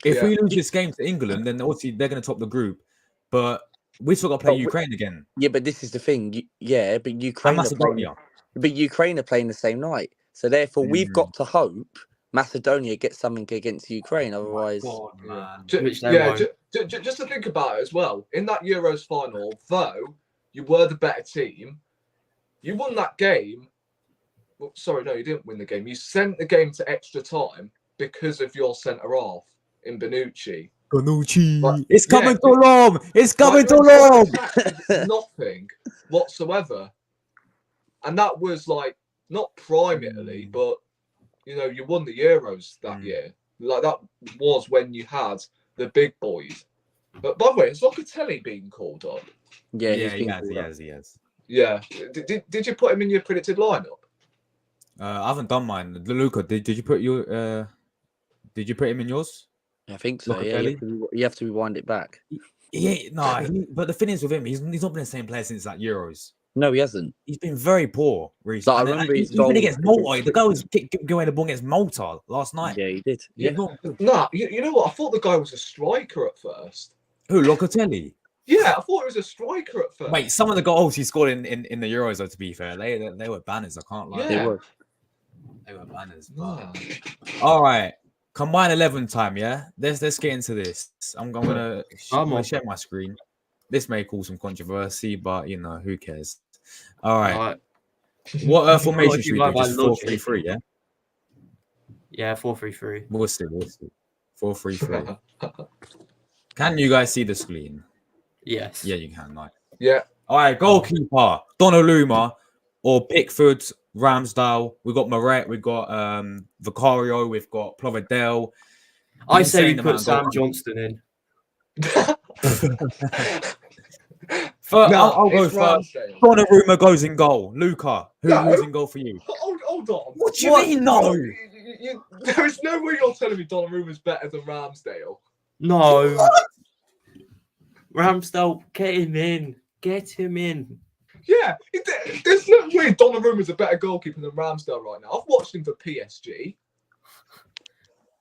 If Yeah. we lose this game to England, then obviously they're going to top the group. But we still got to play But Ukraine again. Yeah, but this is the thing. But And Ukraine Macedonia. But Ukraine are playing the same night. So therefore, we've Mm. got to hope Macedonia gets something against Ukraine. Otherwise, Which they won't. Just to think about it as well. In that Euros final, though you were the better team, you won that game. Well, sorry, no, you didn't win the game. You sent the game to extra time because of your centre half in Bonucci. But- It's coming yeah, to Rome. It's coming Like, to your Rome. attack did nothing whatsoever, and that was like not prime Italy, but you know you won the Euros that year. Like that was when you had the big boys. But by the way, has Locatelli been called up? yeah, Yeah, he's he been has. called He up. has. He has. Yeah. Did you put him in your predicted lineup? I haven't done mine. Luca, did you put your did you put him in yours? I think so. Yeah, Locatelli? you have to rewind it back. Yeah, no. But the thing is with him, he's not been the same player since that Euros. No, he hasn't. He's been very poor recently. Like, I And remember his even goal against Malta, the guy was giving away the ball against Malta last night. Yeah, he did. He's Yeah. not good. Nah, you know what? I thought the guy was a striker at first. Who, Locatelli? Yeah, I thought he was a striker at first. Wait, some of the goals he scored in the Euros, though, to be fair, they were banners. I can't lie. Yeah. They were. They were banners. Nah. But... All right, combine 11 time. Yeah, let's get into this. I'm gonna share my screen. This may cause some controversy, but you know who cares. All right. What formation should we do? Just 4-3-3, yeah? Yeah, 4-3-3. We'll see. 4-3-3. Can you guys see the screen? Yes. Yeah, you can. Nice. Yeah. All right, goalkeeper Donnarumma or Pickford, Ramsdale. We got Moret. We got Vicario. We've got Provedel. I say we Insane put amount of Sam goals. Johnston in. I'll go it's first. Ramsdale. Donnarumma goes in goal. Luca, No. who's in goal for you? Hold on. What do you mean, no? There is no way you're telling me Donnarumma's better than Ramsdale. No. Ramsdale, get him in. Get him in. Yeah, there's no way Donnarumma's a better goalkeeper than Ramsdale right now. I've watched him for PSG.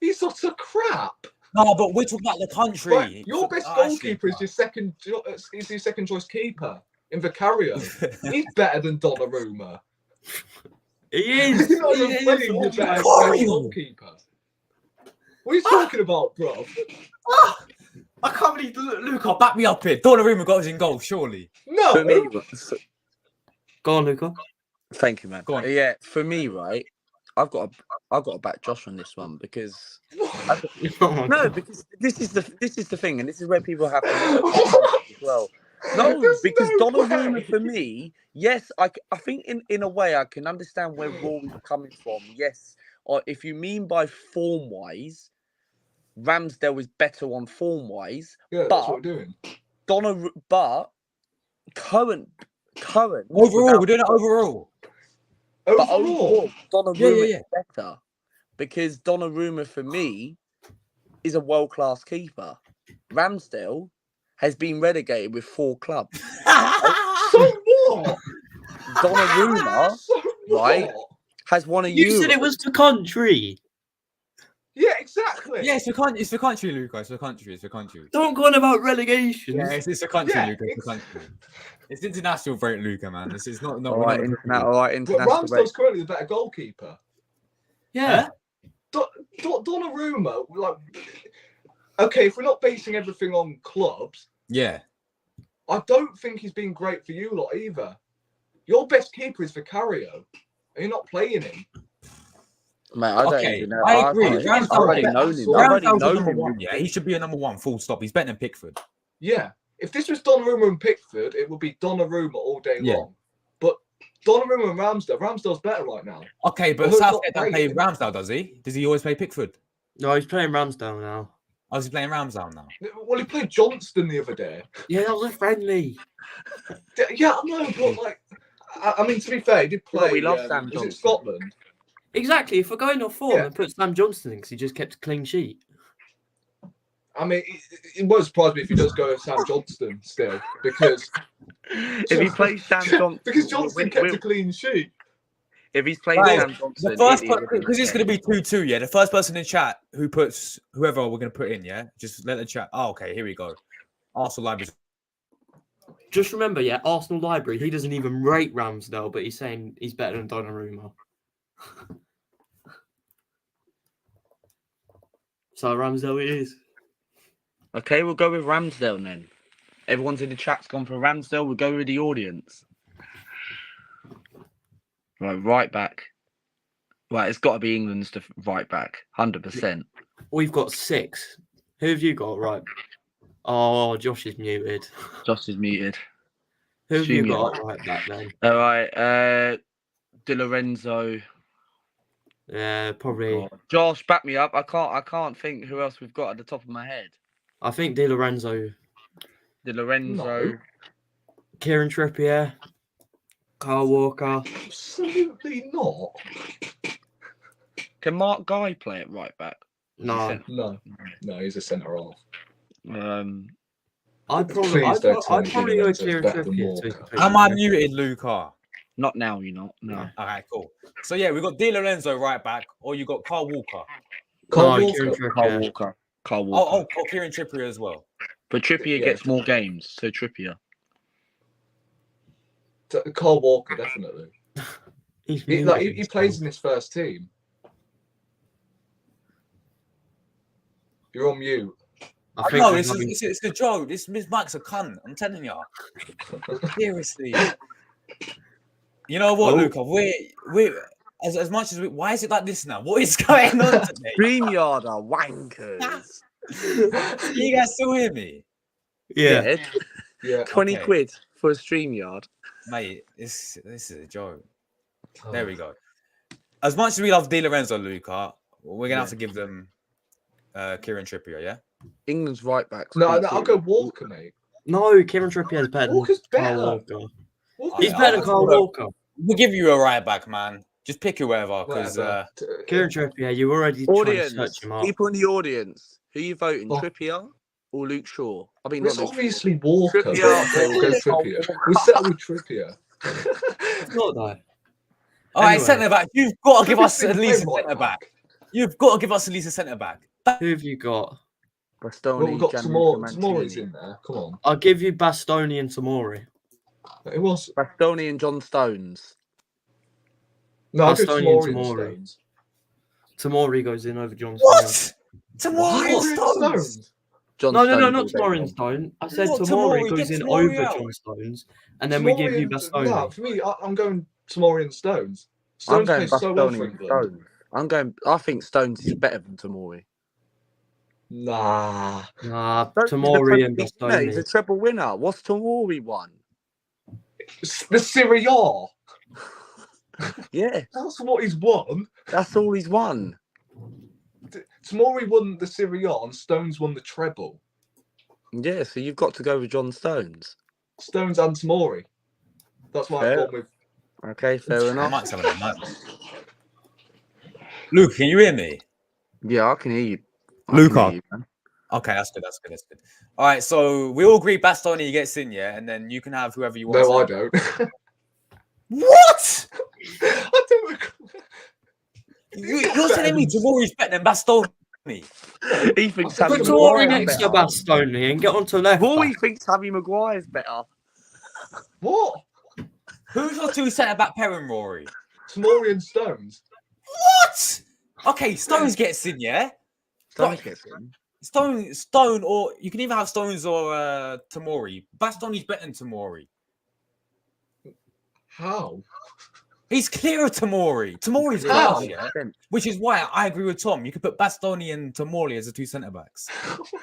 He's utter crap. No, but we're talking about the country. Right, your best goalkeeper is your second choice keeper in Vicario. He's better than Donnarumma. He is. You're not He even is. playing your Oh best my God. goalkeeper. What are you talking about, bro? I can't believe Luca, back me up here. Donnarumma goes in goal, surely. For me, No. Go on, Luca. Thank you, man. Go on. Yeah, for me, right, I've got to back Josh on this one because Oh my no, God. because this is the thing, and this is where people have to as well. No, There's because no Donnarumma way. for me, yes, I think in a way I can understand where Rory's coming from. Yes, or if you mean by form wise, Ramsdale is better on form wise, Yeah, that's but what we're doing. but current. Overall, we're doing it overall. But Overall, Donnarumma Yeah. is better because Donnarumma for me is a world-class keeper. Ramsdale has been relegated with 4 clubs. so what? Donnarumma So Right. what? has won a You Euro. said it was the country. Yeah, exactly. Yeah, it's the country, Luca. It's the country. Don't go on about relegations. Yeah, it's the country, Yeah, Luca. It's the country. It's international break, Luca, man. This is not. All right, But international. Ramsdale's currently the better goalkeeper. Yeah. Donnarumma, like, okay, if we're not basing everything on clubs, Yeah. I don't think he's been great for you lot either. Your best keeper is Vicario, and you're not playing him. Mate, I don't Okay, even know. I agree. I've already known him. I've already Ramsdale's known number him. one. Yeah, he should be a number one. Full stop. He's better than Pickford. Yeah, if this was Donnarumma and Pickford, it would be Donnarumma all day Yeah. long. But Donnarumma and Ramsdale's better right now. Okay, but Well, Southgate not don't play playing. Ramsdale, does he? Does he always play Pickford? No, he's playing Ramsdale now. Oh, is he playing Ramsdale now? Well, he played Johnston the other day. Yeah, that was a friendly. Yeah, I know, but like, I mean, to be fair, he did play. Well, we love Sam was Johnson. it Scotland? Exactly. If we're going off form Yeah. and put Sam Johnston in because he just kept a clean sheet. I mean, it won't surprise me if he does go with Sam Johnston still, because If he plays Sam Johnson, because Johnston kept a clean sheet. if he's playing Right. Sam Johnson, The first it would be because it's going to be 2-2. Yeah, the first person in chat who puts whoever we're going to put in. Yeah, just let the chat. Oh, okay, here we go. Arsenal Library. Just remember, yeah, Arsenal Library, he doesn't even rate Ramsdale, but he's saying he's better than Donnarumma. So Ramsdale it is. Okay, we'll go with Ramsdale then. Everyone's in the chat's gone for Ramsdale. We'll go with the audience. Right back. Right, it's got to be England's right back, 100%. We've got 6. Who have you got right? Oh, Josh is muted. Josh is muted. Who have you Stream got right back then? All right, Di Lorenzo. Yeah, probably. Oh, Josh, back me up. I can't think who else we've got at the top of my head. I think Di Lorenzo, Di Lorenzo. No. Kieran Trippier, Kyle Walker. Absolutely not. Can Mark Guy play it right back? No, No, he's a centre half. I'd probably Please don't tell I'd me probably Di go Lorenzo's Kieran better than Trippier. To Walker. Am I muted, Luca? Not now, you're not. No. All right, cool. So yeah, we got Di Lorenzo right back, or you got Carl Walker. Kyle No, Walker. Kieran Trippier. Carl Walker. Oh, Kieran Trippier as well. But Trippier Yeah. gets more games, so Trippier. Kyle Walker, definitely. He's He muted. plays in his first team. You're on mute. I I think know we're it's having- it's a joke. This Mike's a cunt. I'm telling you. Seriously. You know what, Oh. Luca? We as much as why is it like this now? What is going on today? StreamYard are wankers. You guys still hear me? yeah. Yeah. 20 Okay. quid for a StreamYard. Mate, this is a joke. There we go. As much as we love Di Lorenzo, Luca, we're gonna have to give them Kieran Trippier, yeah? England's right backs. No, I'll go Walker, mate. No, Kieran Trippier is better Walker's than better. Kyle Walker. Walker's He's better than Kyle Walker. We'll give you a right back, man. Just pick whoever, because Whatever. Kieran Trippier, you already tried to Audience. search him up. People in the audience. Who are you voting? Oh. Trippier or Luke Shaw? I mean, It's not Luke obviously Walker. Trippier. But we'll go Trippier. We'll settle with Trippier. It's not though. all right, Anyway. centre back. You've got to give us Trippier's at least a been right centre back. You've got to give us at least a centre back. Who have you got? Bastoni, Well, we've got Gianluca Tomori's Mancini. in there. Come on. I'll give you Bastoni and Tamori. It was. Bastoni and John Stones. No, I'll go Bastoni and Tomori and Tomori. Stones. Tamori goes in over John What? Stones. Tomorrow Tomori and Stones. John No, Stones not all day Tamori and long. Stone. I said What, Tamori Tomori? goes Get in Tomori over out. John Stones, and then we give you Bastoni. No, for me, I'm going Tomori and Stones. I'm Stones going plays so well for Bastoni and England. Stones. I think Stones is better than Tomori. Nah. Nah, Stones is a Tomori and treble winner. He's a Bastoni. treble winner. What's Tomori won? The Serie A. Yeah, That's what he's won. that's all he's won. Tomori won the Serie A and Stones won the treble. Yeah, so you've got to go with John Stones. Stones and Tomori. That's why I've Fair. gone with. Okay, fair I enough. might have a mic. Luke, can you hear me? Yeah, I can hear you. Luca. Okay, that's good. All right, so we all agree Bastoni gets in, yeah, and then you can have whoever you want. No, I don't. What? I don't agree. You're telling me Tomori's better than Bastoni? He thinks Put Harry Put Tomori Maguire's next to better. Bastoni and get onto left Rory back. thinks Harry Maguire's better. What? Who's your two centre back pairing, Rory? Tomori and Stones. What? Okay, Stones gets in, yeah. Stones gets in. Stone, or you can either have Stones or Tomori. Bastoni's better than Tomori. How? He's clear of Tomori. Tomori's How? class, yeah. Which is why I agree with Tom. You could put Bastoni and Tomori as the two centre backs.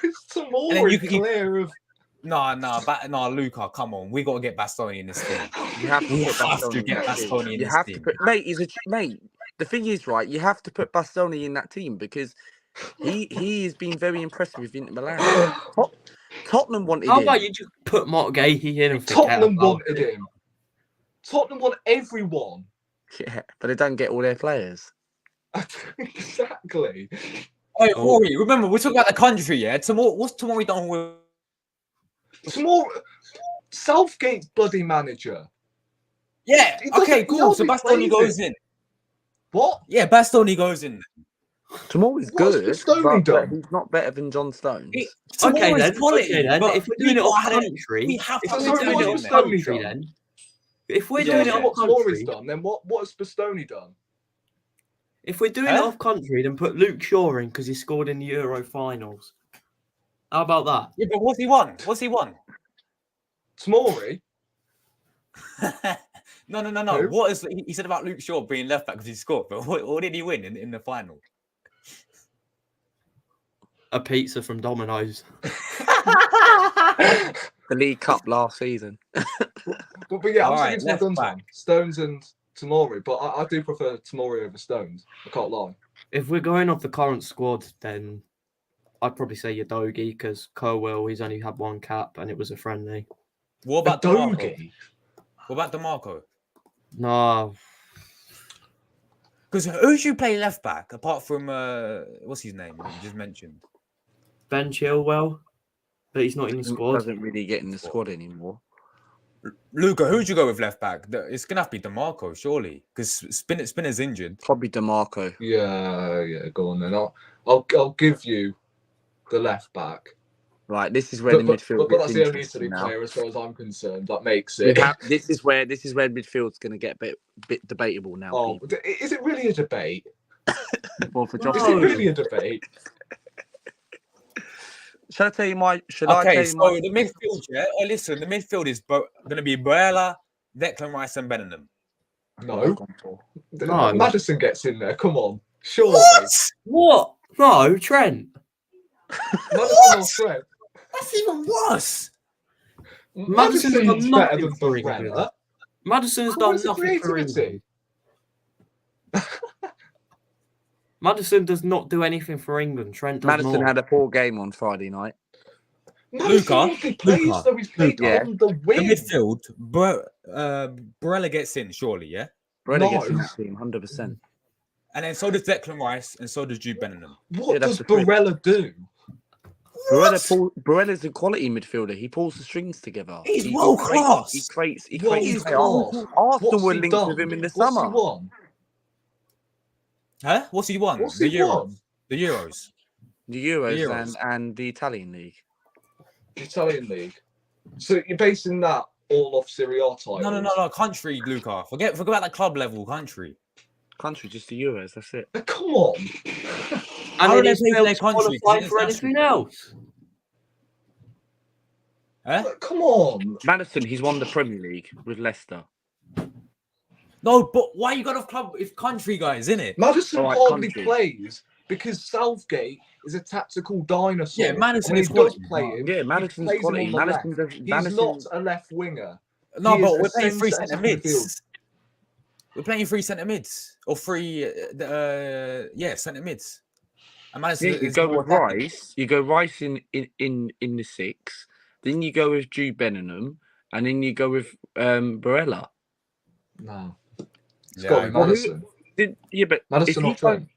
It's then Tomori you can- clear of. Nah, Luca, come on. We got to get Bastoni in this team. You have to We put have to Bastoni get in that Bastoni team. in You this have team. to put, mate. The thing is, right? You have to put Bastoni in that team because he has been very impressive with Inter Milan. Tottenham wanted How him. about you just put Mark Gahey in and forget Tottenham about wanted it? him. Tottenham want everyone. Yeah, but they don't get all their players. Exactly. Hey, Oh. Rory, remember, we're talking about the country, yeah? What's Tomori done with... Tomori. Southgate's bloody manager. Yeah, He doesn't- okay, he cool. So hardly Bastoni plays goes it. in. What? Yeah, Bastoni goes in. Tomori's What's good, Bastoni but done? he's not better than John Stones. Okay Tomori's then, quality, okay then. but If we're doing it we off gotta have country, we have if to we're have doing it Bastoni off in there. country, then if we're Yeah, doing yeah. it off What Tomori's country, done, then what has Bastoni done? if we're doing it off country, then put Luke Shaw in because he scored in the Euro finals. How about that? Yeah, but what's he won? Tomori? No. Who? What is he said about Luke Shaw being left back because he scored? But what did he win in the final? A pizza from Domino's. The League Cup last season. But yeah, I'm All right, sticking to my left guns back. on Stones and Tomori, but I do prefer Tomori over Stones. I can't lie. If we're going off the current squad, then I'd probably say Udogie because Colwell, he's only had one cap and it was a friendly. What about DeMarco? Dogie. What about DeMarco? No, Because who should play left back apart from what's his name you just mentioned? Ben Chilwell, but he's not in the squad. Doesn't really get in the squad anymore. Luca, who'd you go with left back? It's gonna have to be DeMarco, surely, because Spinner's injured. Probably DeMarco. Yeah, go on then. I'll give you the left back. Right, this is where the midfield. But that's the only interesting Italy now. player, as far as I'm concerned, that makes it. This is where midfield's going to get a bit debatable now. Oh, is it really a debate? Well, for No. Is Josh, it really a debate? shall I tell you my? The midfield, yeah. Oh, listen, the midfield is going to be Barella, Declan Rice, and Bellingham. No. No. Maddison gets in there. Come on, surely. What? No, Trent. Maddison or Trent? That's even worse. Madison's done Maddison's nothing better than for England. Barella. Madison's done Where's the nothing for creativity? England. Madison does not do anything for England. Trent does Madison more. had a poor game on Friday night. Madison hardly plays, though. He's played Luca. on the The wing. midfield, Barella gets in, surely, yeah. Brother No. gets in that team, 100%. And then so does Declan Rice, and so does Jude Bellingham. What Yeah, that's does the thing. Barella do? Barella's a quality midfielder. He pulls the strings together. He's He world creates- class. He creates. World He's class. class. Arsenal What's were he linked done? with him in the What's summer. he won? Huh? What's he won? What's the he Euros. won? The Euros. The Euros, Euros. And the Italian league. The Italian league. So you're basing that all off Serie A titles? No. Country, Luca. Forget about that club level country. Country, just the Euros. That's it. Come on. And How then do he's they play for failed their to country? qualify 'Cause for it's anything else. Huh? Come on. Madison, he's won the Premier League with Leicester. No, but why you got off club with country guys, innit? Madison All right, hardly country. plays because Southgate is a tactical dinosaur. Yeah, Madison And when is he does quality. play him, Yeah, he Madison's plays him quality. on the Madison left. does. He's Madison, not a left winger. No, He but is we're a playing three centre centre midfield. mids. We're playing three centre mids or three, centre mids. And Madison yeah, you is go more with attacking. Rice. You go Rice in the 6. Then you go with Jude Bellingham, and then you go with Barella. No. It's Yeah, got I to be agree. Madison. But Madison if or you Trent?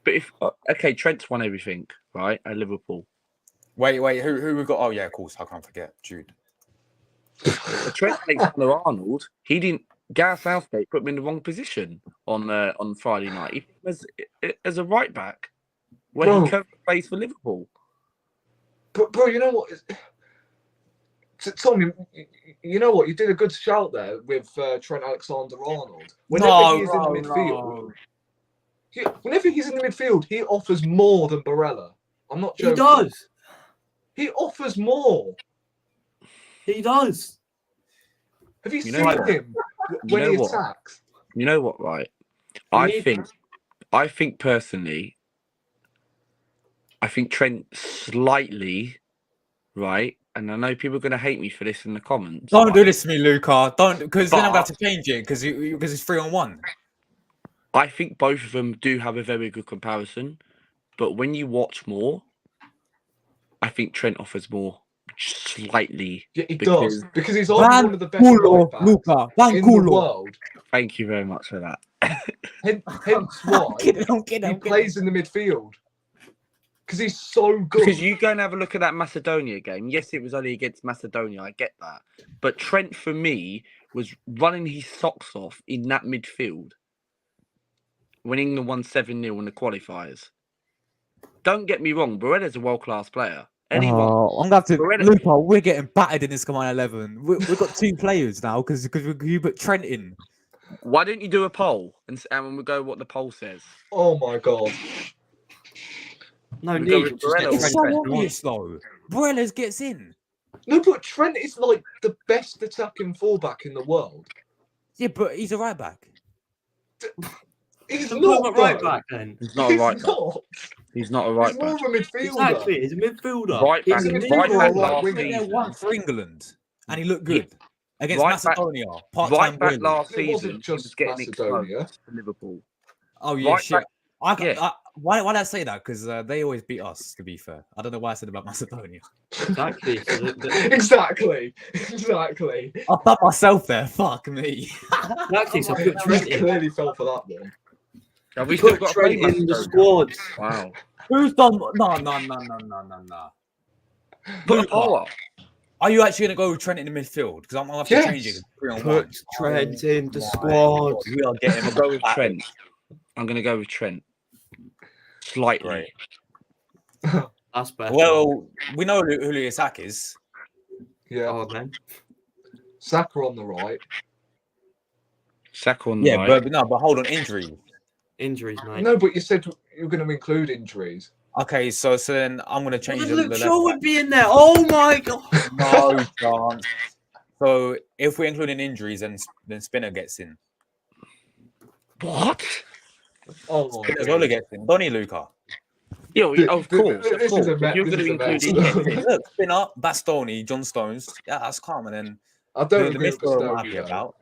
but if okay, Trent's won everything, right? At Liverpool. Wait, who we got? Oh yeah, of course. I can't forget Jude. Trent Alexander-Arnold, he didn't. Gareth Southgate put him in the wrong position on Friday night. He put him as a right back, where Bro. he currently plays for Liverpool. But bro, you know what? Tom, you know what? You did a good shout there with Trent Alexander-Arnold. Whenever he is in the midfield, whenever he's in the midfield, he offers more than Barella. I'm not joking. He does. He offers more. He does. Have you You seen know what? him when know he what? attacks? You know what, right? We I need- think personally, I think Trent slightly, right? And I know people are going to hate me for this in the comments. Don't do right? this to me, Luca. Don't, because then I'm going But- to have to change it because it's 3-on-1. I think both of them do have a very good comparison, but when you watch more, I think Trent offers more slightly. Yeah, he because- does because he's one of the best right backs Luca. in the world. Thank you very much for that. Hence why I'm kidding. he plays in the midfield because he's so good. Because you go and have a look at that Macedonia game. Yes, it was only against Macedonia. I get that. But Trent, for me, was running his socks off in that midfield when England won 7-0 in the qualifiers. Don't get me wrong. Barella's a world-class player. Anyone. Oh, I'm going to have to. Barella- Luca, we're getting battered in this Command 11. We've got 2 players now because you put Trent in. Why don't you do a poll and we'll go what the poll says? Oh my god! No We need. go with Just get Barella. It's Trent so back on. obvious, though. Barella's gets in. No, but Trent is like the best attacking fullback in the world. Yeah, but he's a right back. He's Then not put him at right though. back then. He's not a right back. Not. He's not a right He's more back. of a midfielder. Exactly. He's a midfielder. Right He's back- a He's a right midfielder back or right last winger. He season. won for England, and he looked good against Right back- Macedonia. Part-time Right back boilers. last It wasn't season, he just was getting Macedonia. exposed for Liverpool. Oh yeah, Right shit. back- yeah. Why did I say that? Because they always beat us. To be fair, I don't know why I said about Macedonia. Exactly. So Exactly. I thought myself there. Fuck me. exactly. So put He Trent in. clearly fell for that one. Have we still Put got to play Trent in the Macedonia? squad. Wow. Who's done? No. Put a Luca, poll up. are you actually going to go with Trent in the midfield? Because I'm going to have to change it. Yes. To 3-on-1. Put Trent in the My squad. God, we are getting. I'll go with Trent. I'm going to go with Trent. Slightly. Great. That's better. Well, we know who Julio Sack is. Yeah. Oh man. Saka on the right. Saka on Yeah, right. but hold on, injury. Injuries, mate. No, but you said you're going to include injuries. Okay, so then I'm going to change Well, the Luke left Shaw back. would be in there. Oh my god. No chance. So if we're including injuries, then Spinner gets in. What? Oh my Spinner god. gets in. Don't he, Luca? Yeah, of course. Of This is course. a If mess. you're This going to is a include mess. injuries. Look, Spinner, Bastoni, John Stones. Yeah, that's calm. And then I don't the agree with midfield I'm happy Bastoni, though. about.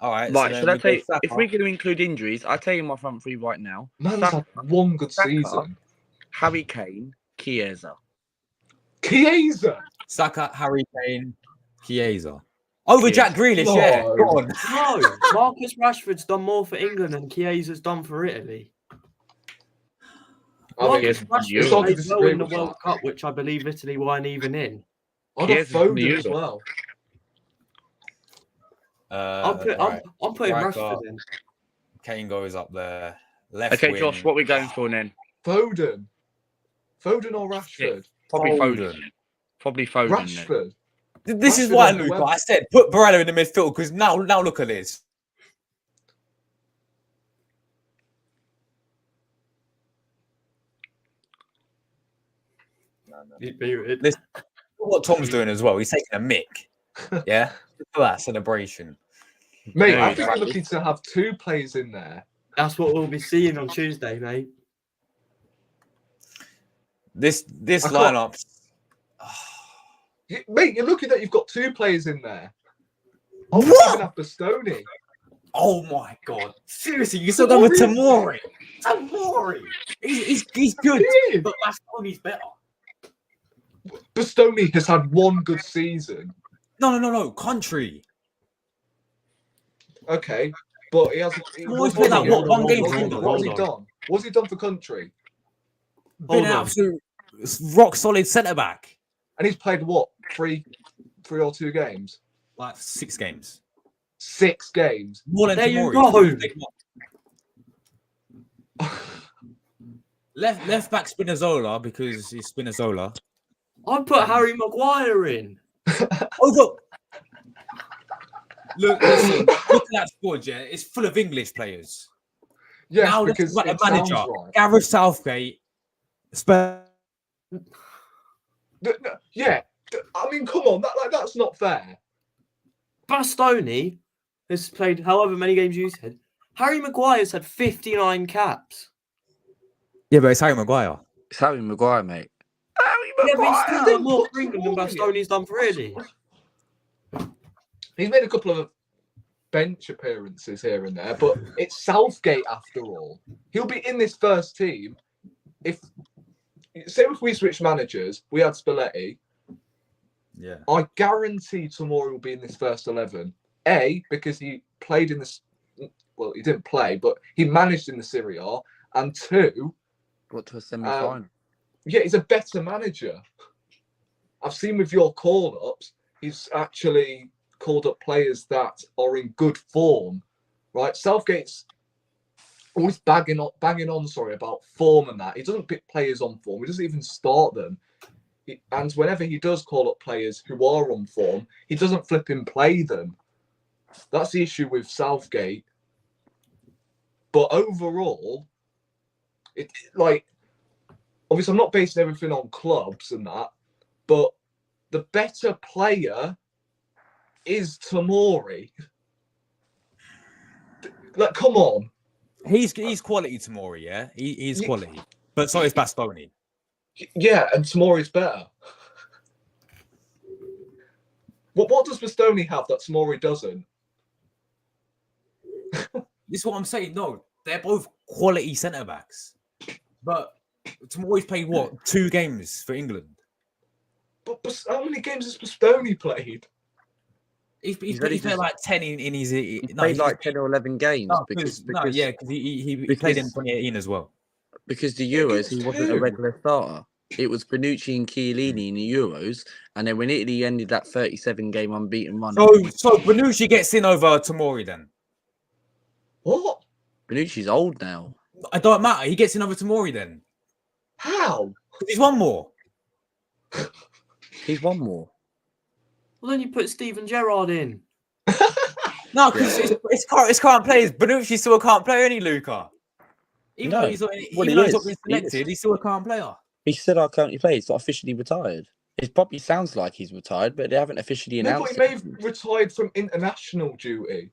All right. Right, so should then I we tell go you, Saka. if we're going to include injuries, I'll tell you my front three right now. Man's Saka, had one good Saka. season. Harry Kane, Chiesa. Chiesa. Saka, Harry Kane, Chiesa. Over Chiesa. Jack Grealish, No. yeah. Go on. No, Marcus Rashford's done more for England than Chiesa's done for Italy. I mean, Marcus Chiesa- Rashford It's hard to played well disagree in the with World that. Cup, which I believe Italy weren't even in. I'd have Chiesa's from the Foden as Euro. well. I'm Right. putting Right, Rashford in. Kane goes up there. Left Okay, wing. Josh, what are we going for then? Foden or Rashford? Probably Foden. Foden. Probably Foden. Then. Rashford. This is Rashford why, on the Luca, web. I said put Barella in the midfield because now look at this. Listen, look what Tom's doing as well. He's taking a mick. Yeah, look at that celebration. Mate, There I you think go. we're looking to have 2 players in there. That's what we'll be seeing on Tuesday, mate. This I can't- lineup. Mate, you're looking that you've got 2 players in there. I wouldn't What? even have Bastoni. Oh my god! Seriously, you still going with Tamori. Tamori. He's good, He is. but Bastoni's better. Bastoni has had 1 good season. No. Country. Okay, but he hasn't. Tamori's played like what, one game for England? What has he done? What's he done for country? Been an absolute rock solid centre back. And he's played what? 3 or 2 games? Like 6 games. 6 games. More than There you Tamori. go. Left back Spinazzola because he's Spinazzola. I'd put Harry Maguire in. Look, listen, look at that squad, yeah. It's full of English players. Yeah, Now let's because talk about it the manager, sounds right. Gareth Southgate. Yeah, I mean, come on, that's not fair. Bastoni has played however many games you said. Harry Maguire's had 59 caps. Yeah, but it's Harry Maguire. It's Harry Maguire, mate. Yeah, but he's still They done more put for England than Tamori in. Bastoni's done for Italy. He's made a couple of bench appearances here and there, but it's Southgate after all. He'll be in this first team. If we switch managers, we had Spalletti. Yeah. I guarantee Tamori will be in this first 11. A, because he played in this. Well, he didn't play, but he managed in the Serie A. And 2, Got to a semi-final. yeah, he's a better manager. I've seen with your call-ups, he's actually called up players that are in good form, right? Southgate's always banging on, about form and that. He doesn't pick players on form. He doesn't even start them. And whenever he does call up players who are on form, he doesn't flipping play them. That's the issue with Southgate. But overall, obviously I'm not basing everything on clubs and that, but the better player is Tamori. Come on. He's quality, Tamori, yeah? He's quality. But so is Bastoni. Yeah, and Tamori's better. What does Bastoni have that Tamori doesn't? This is what I'm saying. No, they're both quality centre-backs. But Tamori's played, 2 games for England? But how many games has Bastoni played? He's played like 10 in his... He played like 10 or 11 games. because he played in 2018 as well. Because the Euros, he wasn't a regular starter. It was Bonucci and Chiellini in the Euros, and then when Italy ended that 37-game unbeaten run... So Bonucci gets in over Tamori then? What? Bonucci's old now. It don't matter. He gets in over Tamori then. How? He's one more. He's one more. Well, then you put Steven Gerrard in. No, because it's current players. Bonucci still can't play any Luca. Even though he's not been selected, he's still a current player. He said I currently play. He's not officially retired. It probably sounds like he's retired, but they haven't officially No, announced but he may it. have retired from international duty.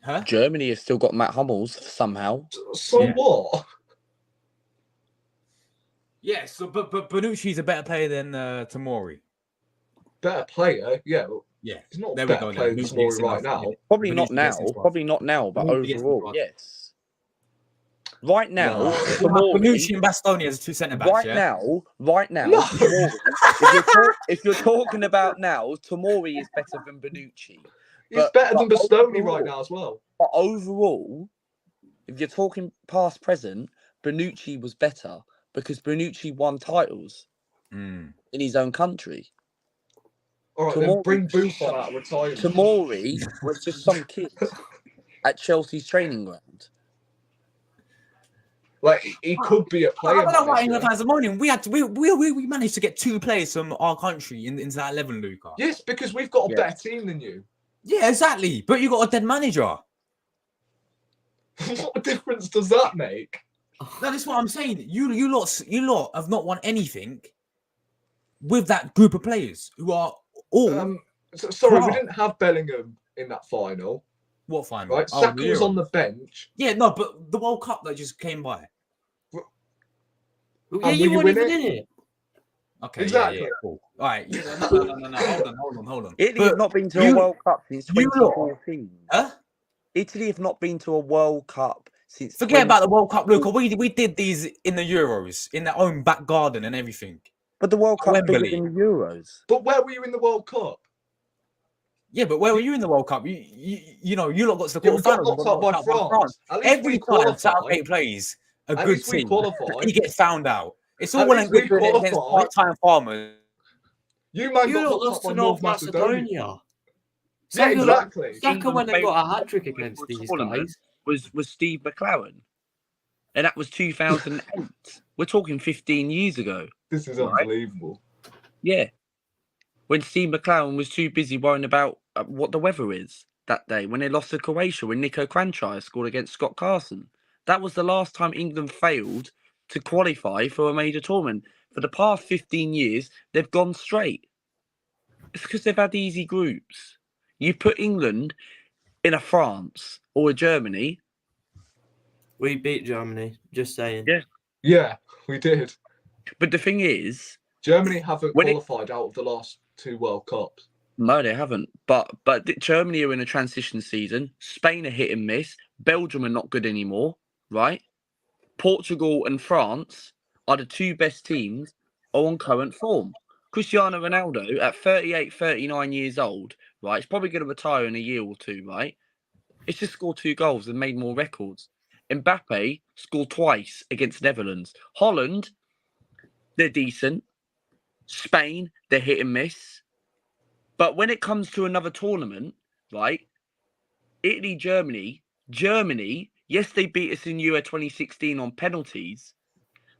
Huh? Germany has still got Matt Hummels somehow. So Yeah. what? Yeah, but Bonucci's a better player than Tamori. Better player, yeah. Yeah. He's not a There we better go, player then. than Bonucci Tamori gets right enough, now. yeah. Probably Bonucci not now. gets into us. Probably not now, but Bonucci gets into overall, us. yes. Right now, No. Bonucci and Bastoni as 2 centre backs. Right now, No. Tamori, if you're talking about now, Tamori is better than Bonucci. He's better than Bastoni right now as well. But overall, if you're talking past present, Bonucci was better because Bonucci won titles in his own country. All right, then bring Buffon out of retirement. Tamori was just some kid at Chelsea's training ground. Like he could be a player. I don't know why England manager. fans are moaning. We managed to get 2 players from our country into that 11, Luca. Yes, because we've got a better team than you. Yeah, exactly. But you got a dead manager. What difference does that make? No, that's what I'm saying. You lot have not won anything with that group of players who are all. Sorry, we Wow. didn't have Bellingham in that final. What final? Right, Oh, Saka the was on Euros. the bench. Yeah, no, but the World Cup that just came by. Yeah, And you will weren't you even win in it. Okay, Exactly. yeah, cool. All right, no. Hold on. Italy have not been to a you- World Cup since you lot- 2014. Huh? Italy have not been to a World Cup since. Forget about the World Cup, Luca. We did these in the Euros, in their own back garden and everything. But the World Cup bigger Wembley. than the Euros. But where were you in the World Cup? Yeah, but where were you in the World Cup? You know, you lot got to the Yeah, we got quarterfinals. knocked out by France. At least Every we time qualified. Southgate plays a At good least we team, qualified. he gets found out. It's all At well least and good we doing it against qualified. part-time farmers. You man You got lot knocked lost out to by North North Macedonia. Macedonia. Yeah, exactly. Saka went and got a hat-trick against these guys. Was Steve McLaren. And that was 2008. We're talking 15 years ago. This is Right. unbelievable. Yeah. When Steve McLaren was too busy worrying about what the weather is that day, when they lost to Croatia, when Nico Kranjčar scored against Scott Carson. That was the last time England failed to qualify for a major tournament. For the past 15 years, they've gone straight. It's because they've had easy groups. You put England in a France or a Germany. We beat Germany, just saying. Yeah. Yeah, we did. But the thing is, Germany haven't When it- qualified out of the last 2 World Cups. no, they haven't. But Germany are in a transition season. Spain are hit and miss. Belgium are not good anymore, right? Portugal and France are the 2 best teams on current form. Cristiano Ronaldo at 38, 39 years old, right? He's probably going to retire in a year or two, right? It's just scored 2 goals and made more records. Mbappe scored twice against Netherlands. Holland, they're decent. Spain, they're hit and miss. But when it comes to another tournament, right? Italy, Germany, yes, they beat us in Euro 2016 on penalties.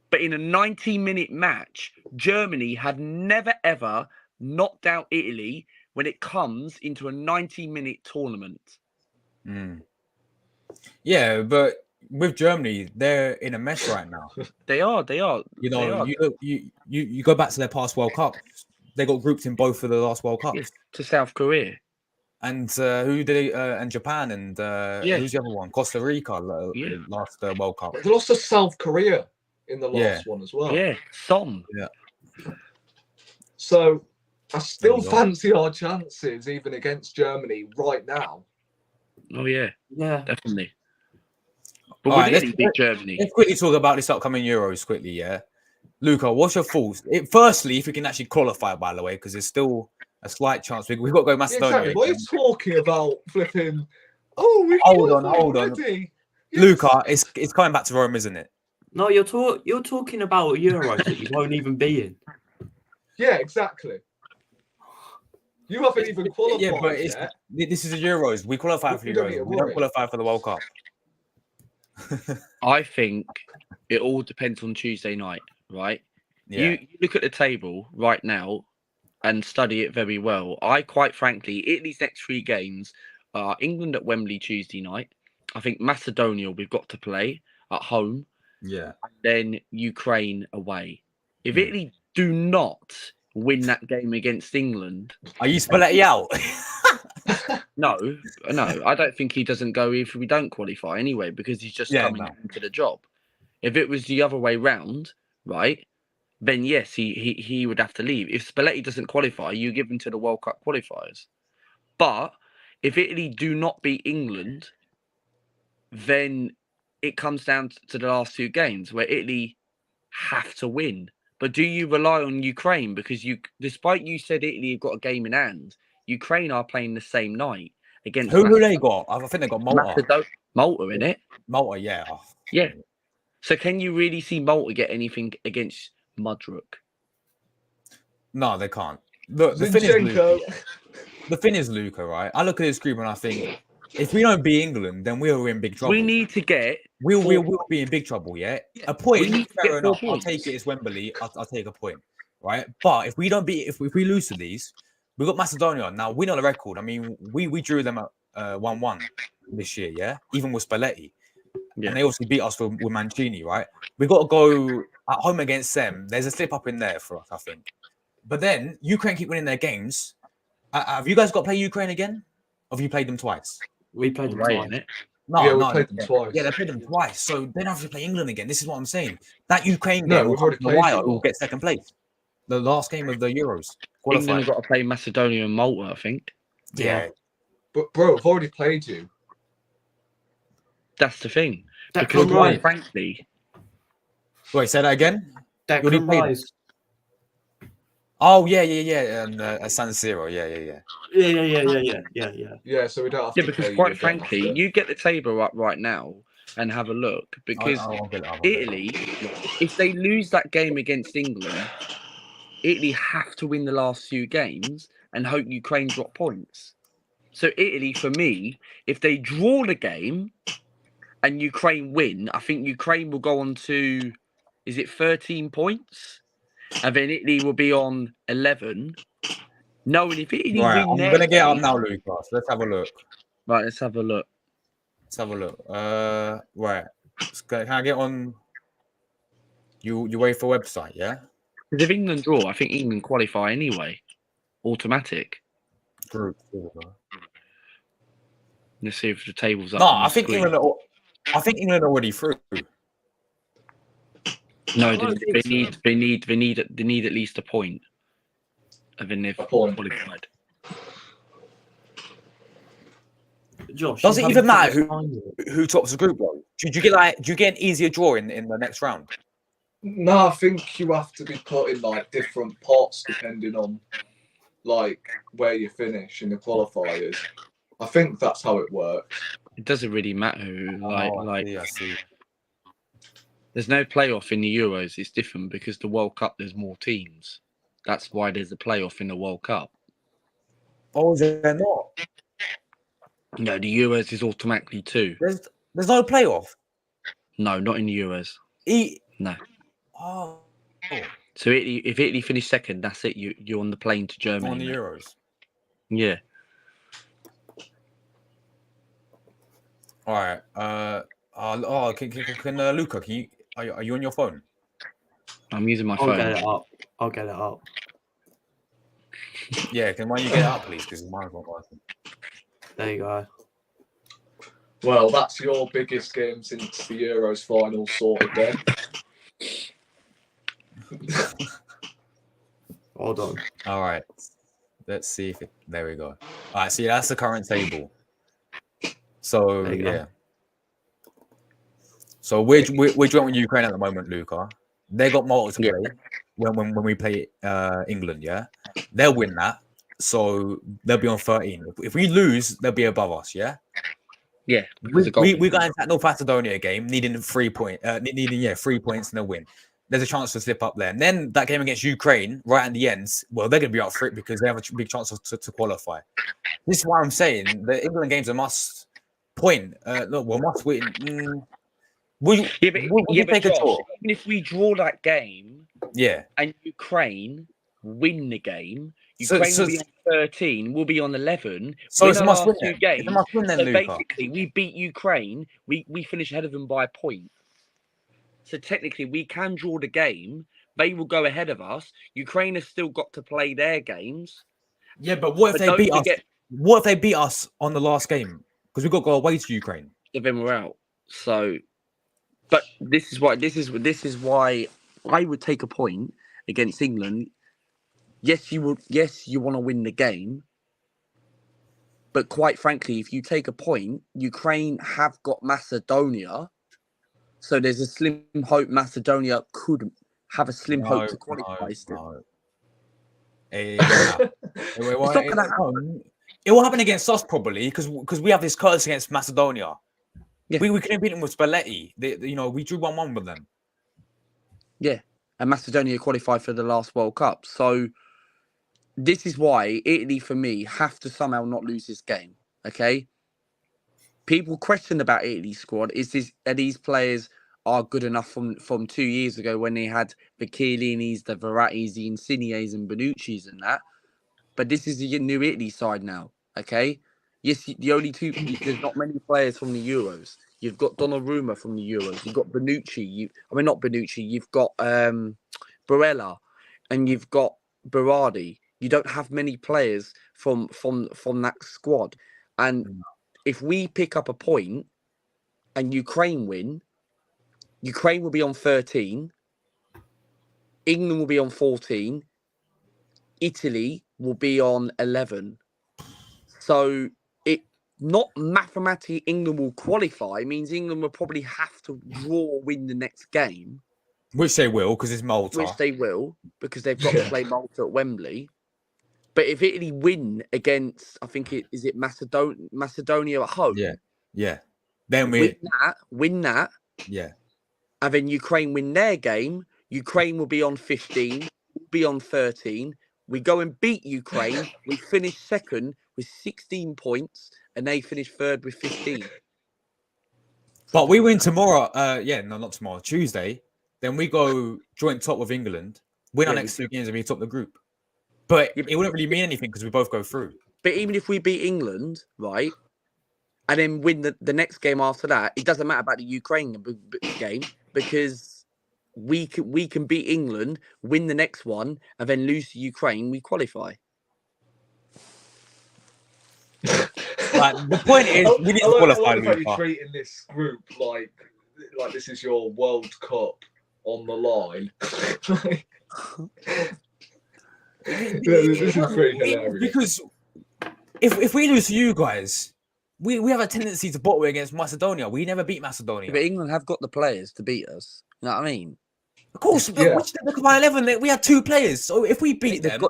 But in a 90-minute match, Germany have never, ever knocked out Italy when it comes into a 90-minute tournament. Yeah, but with Germany, they're in a mess right now. They are. You know, you go back to their past World Cup. They got grouped in both of the last World Cups. Yes, to South Korea. And who did they? And Japan and who's the other one? Costa Rica last World Cup. They lost to South Korea in the last one as well. Yeah, Son. Yeah. So I still There you go. fancy our chances even against Germany right now. Oh yeah, Yeah. definitely. But All we right, didn't beat Germany. Let's quickly talk about this upcoming Euros quickly, yeah? Luca, what's your thoughts? Firstly, if we can actually qualify, by the way, because there's still a slight chance. We've got to go Yeah, Macedonia. exactly. What are you talking about, flipping? Oh, we Hold on. already. Yes. Luca, it's coming back to Rome, isn't it? No, you're talking about Euros that you won't even be in. Yeah, exactly. You haven't even qualified Yeah, but yet. this is the Euros. We qualify for You don't need Euros. to We don't worry. qualify for the World Cup. I think it all depends on Tuesday night, right? Yeah. You look at the table right now and study it very well. I quite frankly, Italy's next 3 games are England at Wembley Tuesday night. I think Macedonia we've got to play at home. Yeah. Then Ukraine away. If Italy do not win that game against England, Are you Spalletti out? no, I don't think he doesn't go if we don't qualify anyway, because he's just coming into the job. If it was the other way round, right, then yes, he would have to leave. If Spalletti doesn't qualify, you give him to the World Cup qualifiers. But if Italy do not beat England, then it comes down to the last 2 games where Italy have to win. But do you rely on Ukraine? Because despite you said Italy have got a game in hand, Ukraine are playing the same night against Who they got? I think they got Malta. Malta in it. Malta, yeah. Oh. Yeah. So can you really see Malta get anything against Mudrook? No, they can't. Look, the thing is, Luca, right? I look at this group and I think, if we don't beat England, then we are in big trouble. We need to get. We'll be in big trouble, yeah? A point, fair enough. 4 I'll points. take it. It's Wembley. I'll take a point, right? But if we don't beat, if we lose to these, we've got Macedonia. Now, we know the record. I mean, we drew them at 1-1 this year, yeah? Even with Spalletti. Yeah. And they also beat us with Mancini, right? We've got to go at home against them. There's a slip up in there for us, I think. But then Ukraine keep winning their games. Have you guys got to play Ukraine again? Have you played them twice? We played them Away, twice. innit? No, Yeah, we no, played them twice. Yeah, they played them twice, so they don't have to play England again. This is what I'm saying. That Ukraine No, game will we've come already to the played wire. you Will lot. get second place. The last game of the Euros England qualified. have got to play Macedonia and Malta, I think. Yeah, But bro, I've already played you. That's the thing. Declan Because Rice. quite frankly, wait, say that again. You already Declan played Rice. Oh yeah, and San Siro, yeah. Yeah. So we don't have yeah, to because pay quite you again frankly, after. you get the table up right now and have a look. Because I'll get it up, I'll get it up. Italy, if they lose that game against England, Italy have to win the last few games and hope Ukraine drop points. So Italy, for me, if they draw the game and Ukraine win, I think Ukraine will go on to, is it 13 points? And then Italy will be on 11. Knowing if Italy Right, win I'm their gonna get up game- now, Lucas. Let's have a look. Right, let's have a look. Right. Can I get on you wait for website, yeah? Because if England draw, I think England qualify anyway. Automatic. Group. Let's see if the table's up. No, on the I think screen. England already through. No, I don't they think so. need at least a point. And then they've A point. qualified. Josh, Does it you even haven't matter put the time who tops the group though? Do you get an easier draw in the next round? No, I think you have to be put in like different pots depending on like where you finish in the qualifiers. I think that's how it works. It doesn't really matter who. I see. There's no playoff in the Euros. It's different because the World Cup there's more teams. That's why there's a playoff in the World Cup. Oh, is there not? No, the Euros is automatically 2. There's no playoff. No, not in the Euros. No. Oh, So if Italy finish second, that's it. You're on the plane to Germany. on the mate. Euros. Yeah. All right. Can Luca? Are you on your phone? I'm using my I'll phone. get it up. Yeah. Why don't you get it up, please? Because mine's not working. There you go. Well, that's your biggest game since the Euros final sorted then. Hold on. All right. Let's see if it. There we go. All right. See, that's the current table. So There you go. yeah. So we're joint with Ukraine at the moment, Luca. They got Malta to Yeah. play when we play England. Yeah, they'll win that. So they'll be on 13. If we lose, they'll be above us. Yeah. Yeah. We got into that North Macedonia game needing 3 points. Needing 3 points and a win. There's a chance to slip up there. And then that game against Ukraine, right at the end, well, they're going to be up for it because they have a big chance to qualify. This is why I'm saying the England game's a must point. Must win. Will you take a Josh, draw? even if we draw that game Yeah. and Ukraine win the game, So- Ukraine so- will be on 13, we'll be on 11. So win it's a our must win last 2 then. It's games. a must win then, So Luca. basically, we beat Ukraine. We finish ahead of them by a point. So technically, we can draw the game. They will go ahead of us. Ukraine has still got to play their games. Yeah, but what if But they don't beat forget- us? What if they beat us on the last game? Because we've got to go away to Ukraine. Then we're out. So, but this is why I would take a point against England. Yes, you would. Yes, you want to win the game. But quite frankly, if you take a point, Ukraine have got Macedonia. So there's a slim hope Macedonia could have a slim hope to qualify still. It will happen against us probably because we have this curse against Macedonia. Yeah. We couldn't beat them with Spalletti. We drew 1-1 with them. Yeah, and Macedonia qualified for the last World Cup. So this is why Italy, for me, have to somehow not lose this game. Okay. People question about Italy's squad. Are these players are good enough from 2 years ago when they had the Chiellinis, the Verrattis, the Insignes and Bonucci's and that? But this is the new Italy side now. Okay. Yes, the only two. There's not many players from the Euros. You've got Donnarumma from the Euros. You've got Bonucci. Not Bonucci. You've got Barella, and you've got Berardi. You don't have many players from that squad. And if we pick up a point and Ukraine win, Ukraine will be on 13, England will be on 14, Italy will be on 11. So it not mathematically England will qualify, means England will probably have to draw or win the next game. Which they will, because it's Malta. Which they will, because they've got to play Malta at Wembley. But if Italy win against, I think is it Macedonia at home? Yeah. Then win that. Yeah. And then Ukraine win their game. Ukraine will be on 15, will be on 13. We go and beat Ukraine. We finish second with 16 points, and they finish third with 15. But we win tomorrow. Not tomorrow. Tuesday. Then we go joint top with England. Win our next 2 games and we top the group. But it wouldn't really mean anything because we both go through. But even if we beat England, right, and then win the next game after that, it doesn't matter about the Ukraine game because we can beat England, win the next one, and then lose to Ukraine. We qualify. Like, the point is, we need to qualify. I like you're treating this group like this is your World Cup on the line. This is pretty hilarious. Because if we lose to you guys, we have a tendency to bottle against Macedonia. We never beat Macedonia. But England have got the players to beat us. You know what I mean? Of course, look at my 11. We had 2 players. So if we beat them...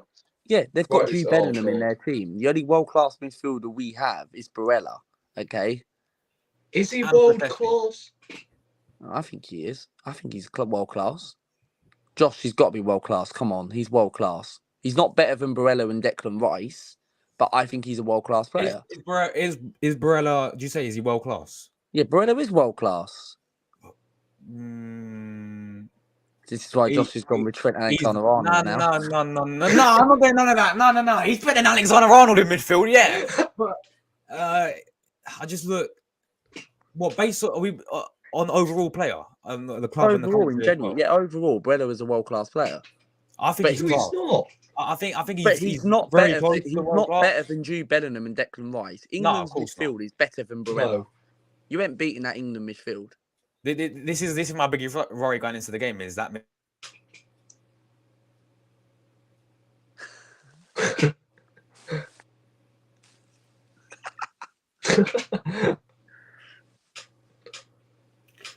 They've got Jude Bellingham in their team. The only world-class midfielder we have is Barella, okay? Is he world-class? I think he is. I think he's world-class. Josh, he's got to be world-class. Come on, he's world-class. He's not better than Barella and Declan Rice, but I think he's a world-class player. Is Barella, do you say, is he world-class? Yeah, Barella is world-class. This is why Josh has gone with Trent Alexander-Arnold now. No, I'm not getting none of that. No. He's better than Alexander-Arnold in midfield, yeah. But I just look, based on, are we on overall player? The club overall, and the in general, overall, Barella is a world-class player. I think he's not. I think he's not very better. close. He's not better than Jude Bellingham and Declan Rice. England's midfield is better than Barella. No. You ain't beating that England midfield. This is my biggest worry going into the game is that.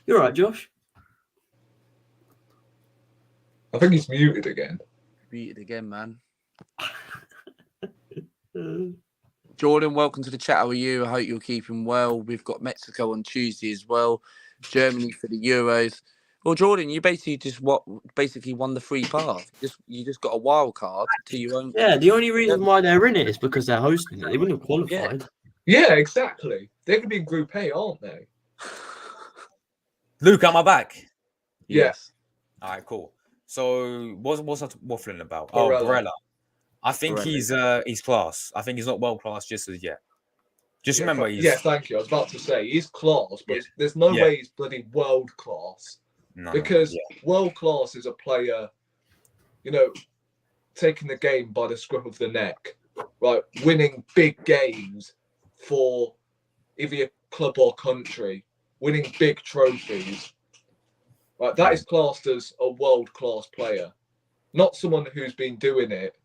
You're right, Josh. I think he's muted again. Muted again, man. Jordan, welcome to the chat. How are you? I hope you're keeping well. We've got Mexico on Tuesday as well. Germany for the Euros. Well, Jordan, you basically won the free pass. You just got a wild card to your own. Yeah, the only reason why they're in it is because they're hosting it. They wouldn't have qualified. Yeah, exactly. They're going to be in Group A, aren't they? Luke, am I back? Yes. All right, cool. So what's I waffling about? Barella. Oh, Barella. I think he's class. I think he's not world class just as yet. Just remember, thank you. I was about to say he's class, but there's no way he's bloody world class. Because world class is a player, taking the game by the scruff of the neck, right? Winning big games for either your club or country, winning big trophies. Right, that is classed as a world class player, not someone who's been doing it.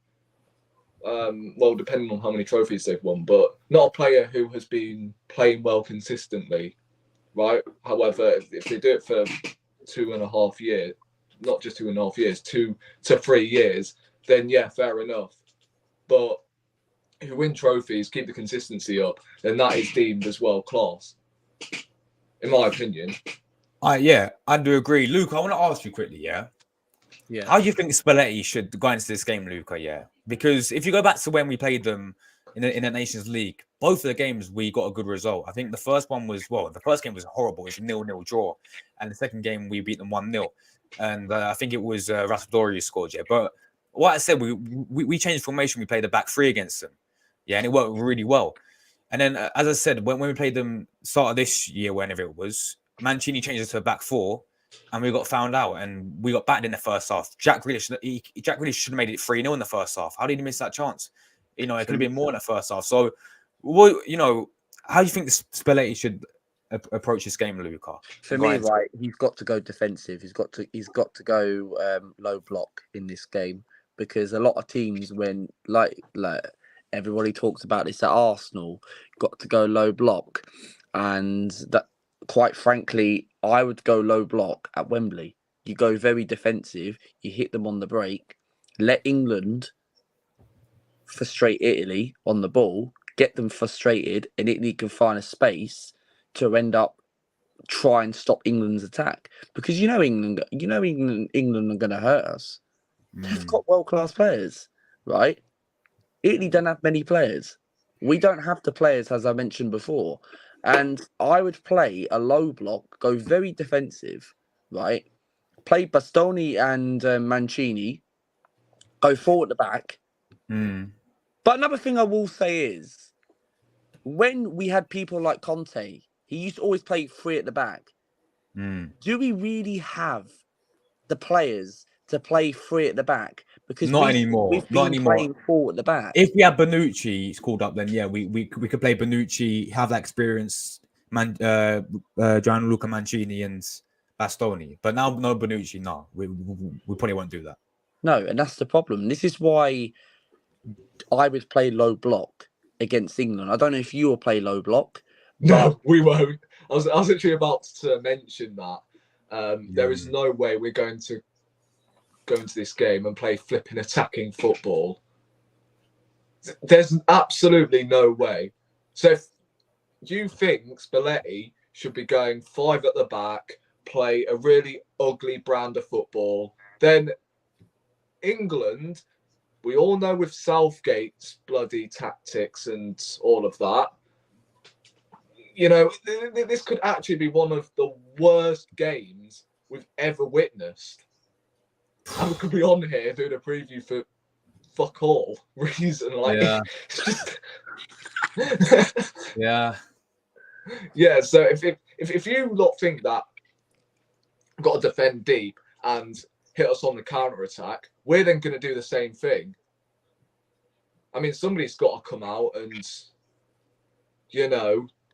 Depending on how many trophies they've won, but not a player who has been playing well consistently, right? However, if they do it for 2.5 years, not just 2.5 years, 2 to 3 years, then fair enough. But if you win trophies, keep the consistency up, then that is deemed as world class, in my opinion. I do agree. Luke, I want to ask you quickly, how do you think Spalletti should go into this game, Luca? Because if you go back to when we played them in the Nations League, both of the games we got a good result. I think the first game was horrible. It was a 0-0 draw. And the second game we beat them 1-0. And I think it was Raspadori who scored, But what I said, we changed formation. We played the back 3 against them. And it worked really well. And then, as I said, when we played them start of this year, whenever it was, Mancini changed it to a back 4. And we got found out, and we got battered in the first half. Jack Grealish should have made it 3-0 in the first half. How did he miss that chance? It could have been more in the first half. So, how do you think Spalletti should approach this game, Luca? For me, right, he's got to go defensive. He's got to go low block in this game, because a lot of teams, when like everybody talks about this at Arsenal, got to go low block, and that, quite frankly, I would go low block at Wembley. You go very defensive. You hit them on the break. Let England frustrate Italy on the ball. Get them frustrated, and Italy can find a space to end up try and stop England's attack, because England are going to hurt us. They've got world-class players, right? Italy don't have many players. We don't have the players, as I mentioned before. And I would play a low block, go very defensive, right? Play Bastoni and Mancini, go forward at the back. But another thing I will say is, when we had people like Conte, he used to always play 3 at the back. Do we really have the players to play 3 at the back? Because not anymore. We've been playing 4 at the back. If we had Bonucci called up, then yeah, we could play Bonucci, have that experience, Gianluca Mancini and Bastoni. But now, no Bonucci, no. We probably won't do that. No, and that's the problem. This is why I would play low block against England. I don't know if you will play low block. No, we won't. I was actually about to mention that. There is no way we're going to go into this game and play flipping attacking football. There's absolutely no way. So if you think Spalletti should be going 5 at the back, play a really ugly brand of football, then England, we all know with Southgate's bloody tactics and all of that, this could actually be one of the worst games we've ever witnessed. And we could be on here doing a preview for fuck all reason. Yeah. Yeah, so if you lot think that we've got to defend deep and hit us on the counter-attack, we're then going to do the same thing. I mean, somebody's got to come out and,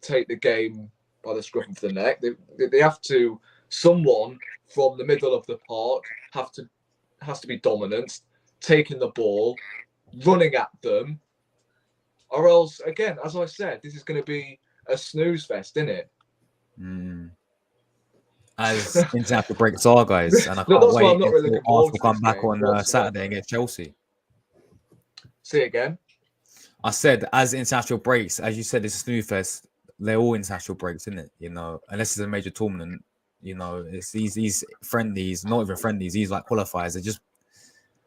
take the game by the scruff of the neck. They have to, someone from the middle of the park has to be dominant, taking the ball, running at them, or else, again, as I said, this is going to be a snooze fest, isn't it? As international breaks are, guys, and I can't wait until Arsenal come back on Saturday against Chelsea. Say it again. I said, as international breaks, as you said, it's a snooze fest. They're all international breaks, isn't it? Unless it's a major tournament, it's these friendlies, not even friendlies. These like qualifiers.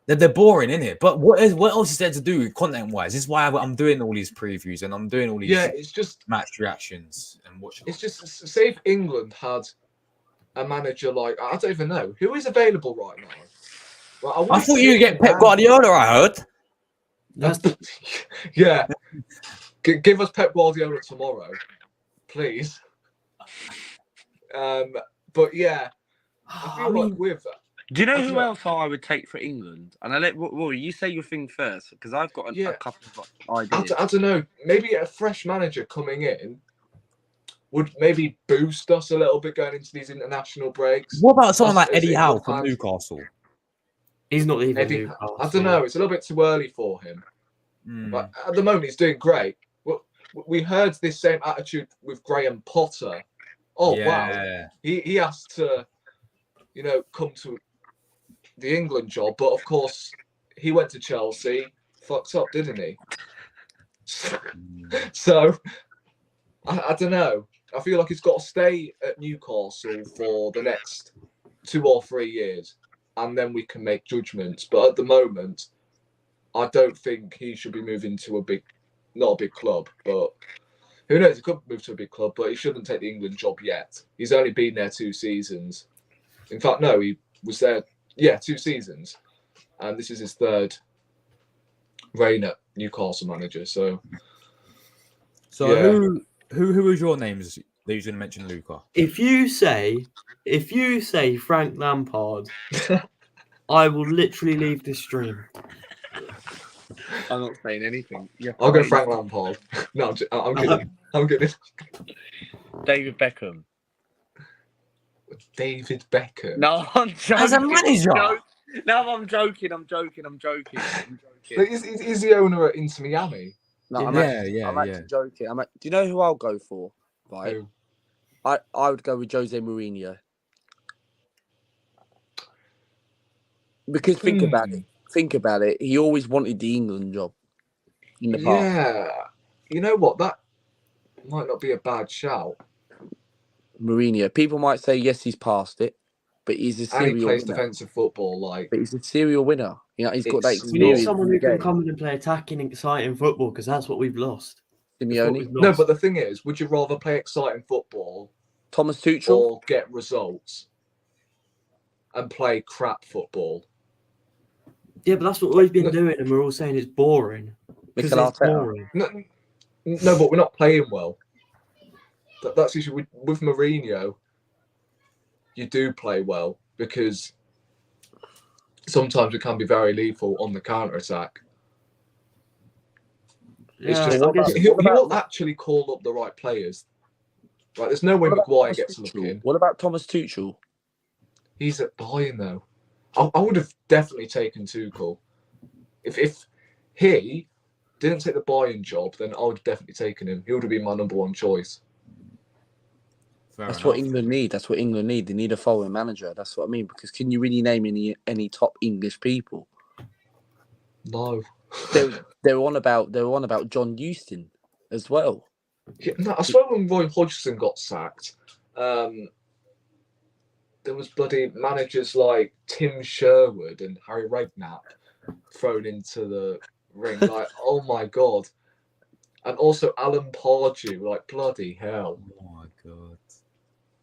They're boring, isn't it? But what else is there to do content-wise? This is why I'm doing all these previews and I'm doing all these it's just match reactions and watching. It's just, say if England had a manager like, I don't even know who is available right now. Right, I thought you'd get Pep Guardiola. I heard. Yeah. Give us Pep Guardiola tomorrow, please. But yeah, I feel like with. Do you know who else I would take for England? And I let Rory, you say your thing first, because I've got a couple of ideas. I don't know. Maybe a fresh manager coming in would maybe boost us a little bit going into these international breaks. What about someone like Eddie Howe from Newcastle? He's not even Newcastle. I don't know. It's a little bit too early for him. But at the moment, he's doing great. We heard this same attitude with Graham Potter. Oh, wow. He has to, come to the England job. But, of course, he went to Chelsea. Fucked up, didn't he? So, I don't know. I feel like he's got to stay at Newcastle for the next 2 or 3 years. And then we can make judgments. But at the moment, I don't think he should be moving to not a big club, but who knows? He could move to a big club, but he shouldn't take the England job yet. He's only been there 2 seasons. In fact, no, he was there, 2 seasons. And this is his 3rd reign at Newcastle manager. So who is your names that you're going to mention, Luca? If you say Frank Lampard, I will literally leave this stream. I'm not saying anything. I'll go Frank Lampard. No, I'm kidding. I'm kidding. David Beckham. David Beckham. No, I'm joking. As a manager. No, I'm joking. I'm joking. Like, is the owner at Inter Miami? No, I'm actually joking. Do you know who I'll go for? Right. Who? I would go with Jose Mourinho. Because think about it. He always wanted the England job in the past. Yeah. You know what? That might not be a bad shout. Mourinho. People might say yes, he's past it, but he's a serial And he plays winner. defensive football, like. But he's a serial winner. You know, he's got that It's- We need experience. someone in who the can game. come in and play attacking, exciting football, because that's what we've lost. That's what Simeone, we've No, lost. but the thing is, would you rather play exciting football Thomas Tuchel. or get results and play crap football? Yeah, but that's what we've been doing, and we're all saying it's boring. Because Mikel it's Arteta. boring. No, but we're not playing well. That's the issue with Mourinho. You do play well because sometimes it can be very lethal on the counter attack. It's Yeah, just I guess- he will actually call up the right players. Right, there's no way Maguire gets a look in. What about Thomas Tuchel? He's at Bayern though. I would have definitely taken Tuchel. If he didn't take the Bayern job, then I would have definitely taken him. He would have been my number one choice. That's what England need. That's what England need. They need a foreign manager. That's what I mean. Because can you really name any top English people? No. They're on about John Houston as well. Yeah, no, I swear when Roy Hodgson got sacked, there was bloody managers like Tim Sherwood and Harry Redknapp thrown into the ring. Like, oh my god. And also Alan Pardew, like bloody hell. Oh my god.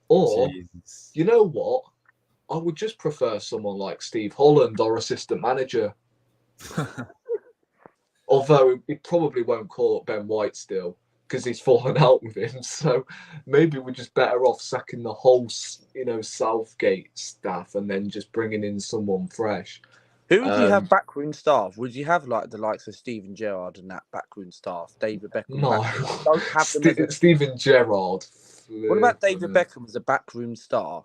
Or Jesus. you know what? I would just prefer someone like Steve Holland or assistant manager. Although he probably won't call up Ben White still because he's fallen out with him. So maybe we're just better off sacking the whole, Southgate staff and then just bringing in someone fresh. Who would you have backroom staff? Would you have like the likes of Steven Gerrard and that backroom staff? David Beckham. No, Don't have them Steven Gerrard. What about David Beckham as a backroom staff?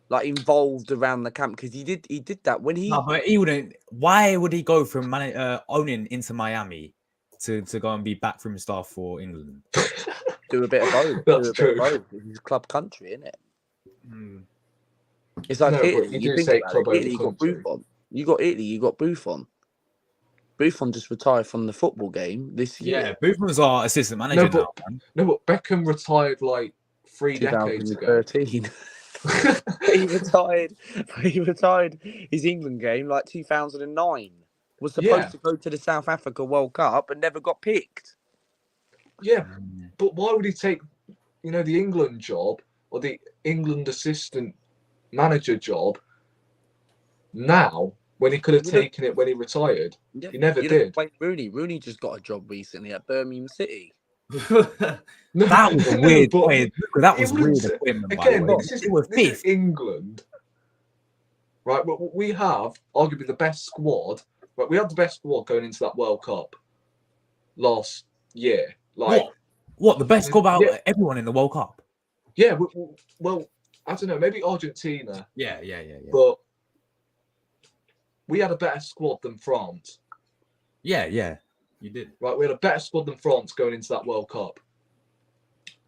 Like involved around the camp because he did that when he. No, but he wouldn't. Why would he go from owning Inter Miami to go and be backroom staff for England? Do a bit of both. That's true. He's club country, isn't it? Mm. It's like No, but Italy. you You do think say about club it. over Italy, you got country. Buffon. You got Italy. You got Buffon. Buffon just retired from the football game this year. Yeah, Buffon's our assistant manager now. Man. No, but Beckham retired like 3 decades ago. 2013. He retired his England game like 2009. Was supposed to go to the South Africa World Cup and never got picked. Yeah, but why would he take, the England job or the England assistant manager job now when he could have taken it when he retired? Yeah, He never did. Wayne Rooney. Rooney just got a job recently at Birmingham City. That was a weird point. That was weird appointment, Again, by the way. this is England, right? We have arguably the best squad. Right, we had the best squad going into that World Cup last year. Like what? The best squad out of everyone in the World Cup? Yeah, well, I don't know. Maybe Argentina. Yeah. But we had a better squad than France. Yeah. You did. Right, we had a better squad than France going into that World Cup.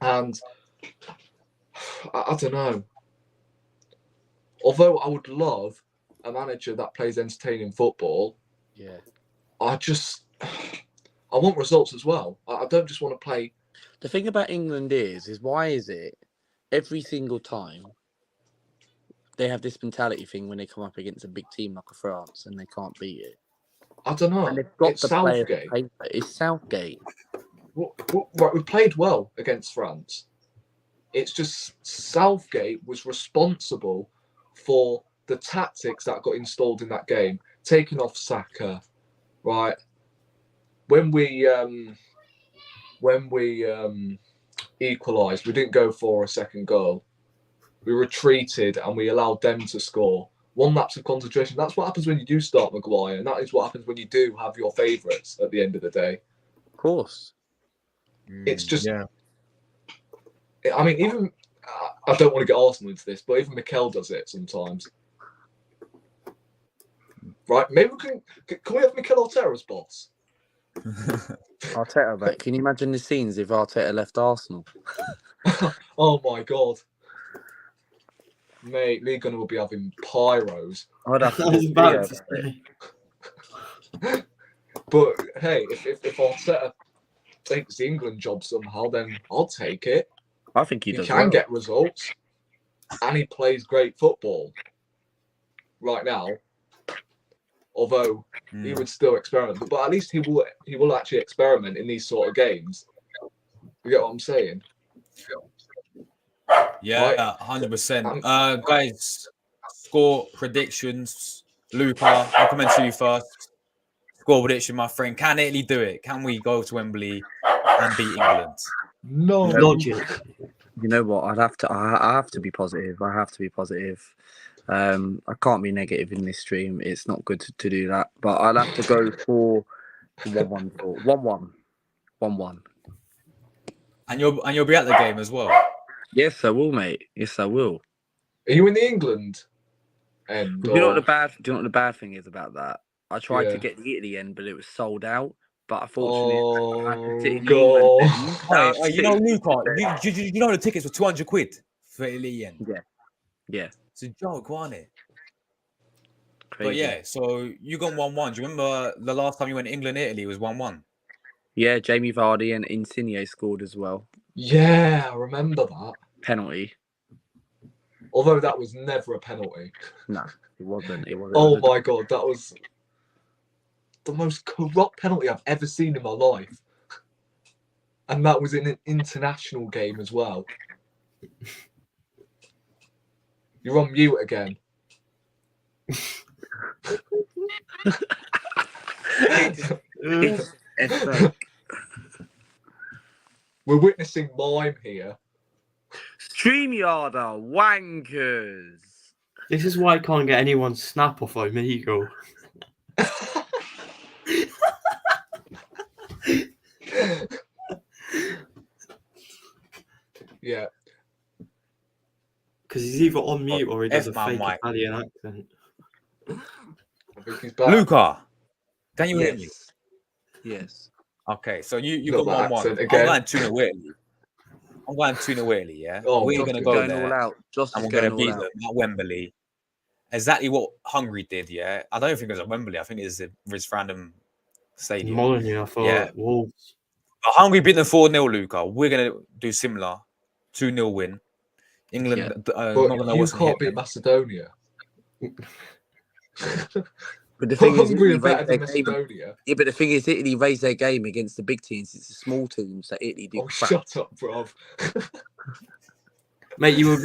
And I don't know. Although I would love a manager that plays entertaining football, I want results as well. I don't just want to play. The thing about England is why is it every single time they have this mentality thing when they come up against a big team like a France and they can't beat it? I don't know. And they've got it's the Southgate. It's Southgate. Right, we played well against France. It's just Southgate was responsible for the tactics that got installed in that game, taking off Saka. Right, when we equalised, we didn't go for a second goal. We retreated and we allowed them to score. one lapse of concentration. That's what happens when you do start Maguire, and that is what happens when you do have your favourites at the end of the day. Of course. It's just, yeah. I mean, even I don't want to get Arsenal into this, but even Mikel does it sometimes. Right? Maybe can we have Mikel Arteta as boss? Arteta, mate. Can you imagine the scenes if Arteta left Arsenal? Oh my god. Mate, Lee Gunner will be having pyros. I'd have to I was do about video to about it. say. But hey, if Arteta takes the England job somehow, then I'll take it. I think he He does can well. get results, and he plays great football right now. Although he would still experiment, but at least he will actually experiment in these sort of games. You get what I'm saying? Yeah, 100%. Guys, score predictions. Luca, I'll come to you first. Score prediction, my friend. Can Italy do it? Can we go to Wembley and beat England? No. Logic. You know what? I have to be positive. I have to be positive. I can't be negative in this stream. It's not good to do that. But I'll have to go for 1-1. 1-1. 1-1. And you'll be at the game as well. Yes, I will, mate. Yes, I will. Are you in the England end? Do you know what the bad thing is about that? I tried Yeah. to get the Italy end, but it was sold out. But unfortunately, I had to sit in the God. England end. Hey, you know, Luca, you know the tickets were 200 quid for Italy end. Yeah. It's a joke, wasn't it? Crazy. But yeah, so you got 1-1. Do you remember the last time you went to England, Italy was 1-1? Yeah, Jamie Vardy and Insigne scored as well. Yeah, I remember that. Penalty. Although that was never a penalty. No, it wasn't. Oh my god, that was the most corrupt penalty I've ever seen in my life. And that was in an international game as well. You're on mute again. We're witnessing mime here. StreamYard are wankers. This is why I can't get anyone snap off Omegle. Yeah. Because he's either on mute or he does a F-man fake mic. Italian accent. I think he's back. Luca, can you hear me? Yes. Okay, so you Not got that 1-1. accent I'm again. going 2-0 Italy. I'm going 2-0 Italy, yeah? Oh, we're Josh going to is go going there all out. Josh and is we're going going to all beat out. them at Wembley. Exactly what Hungary did, yeah? I don't think it was at Wembley. I think it's a random stadium. Molyneux, I thought. Yeah. Wolves. But Hungary beat them 4-0, Luca. We're going to do similar. 2-0 win. England, But not going to know you what's can't beat Macedonia. But the thing is, Hungary are Italy better raised than their game. Macedonia. Yeah, but the thing is, Italy raised their game against the big teams. It's the small teams that Italy do. Oh, crap. shut up, bruv. Mate, you were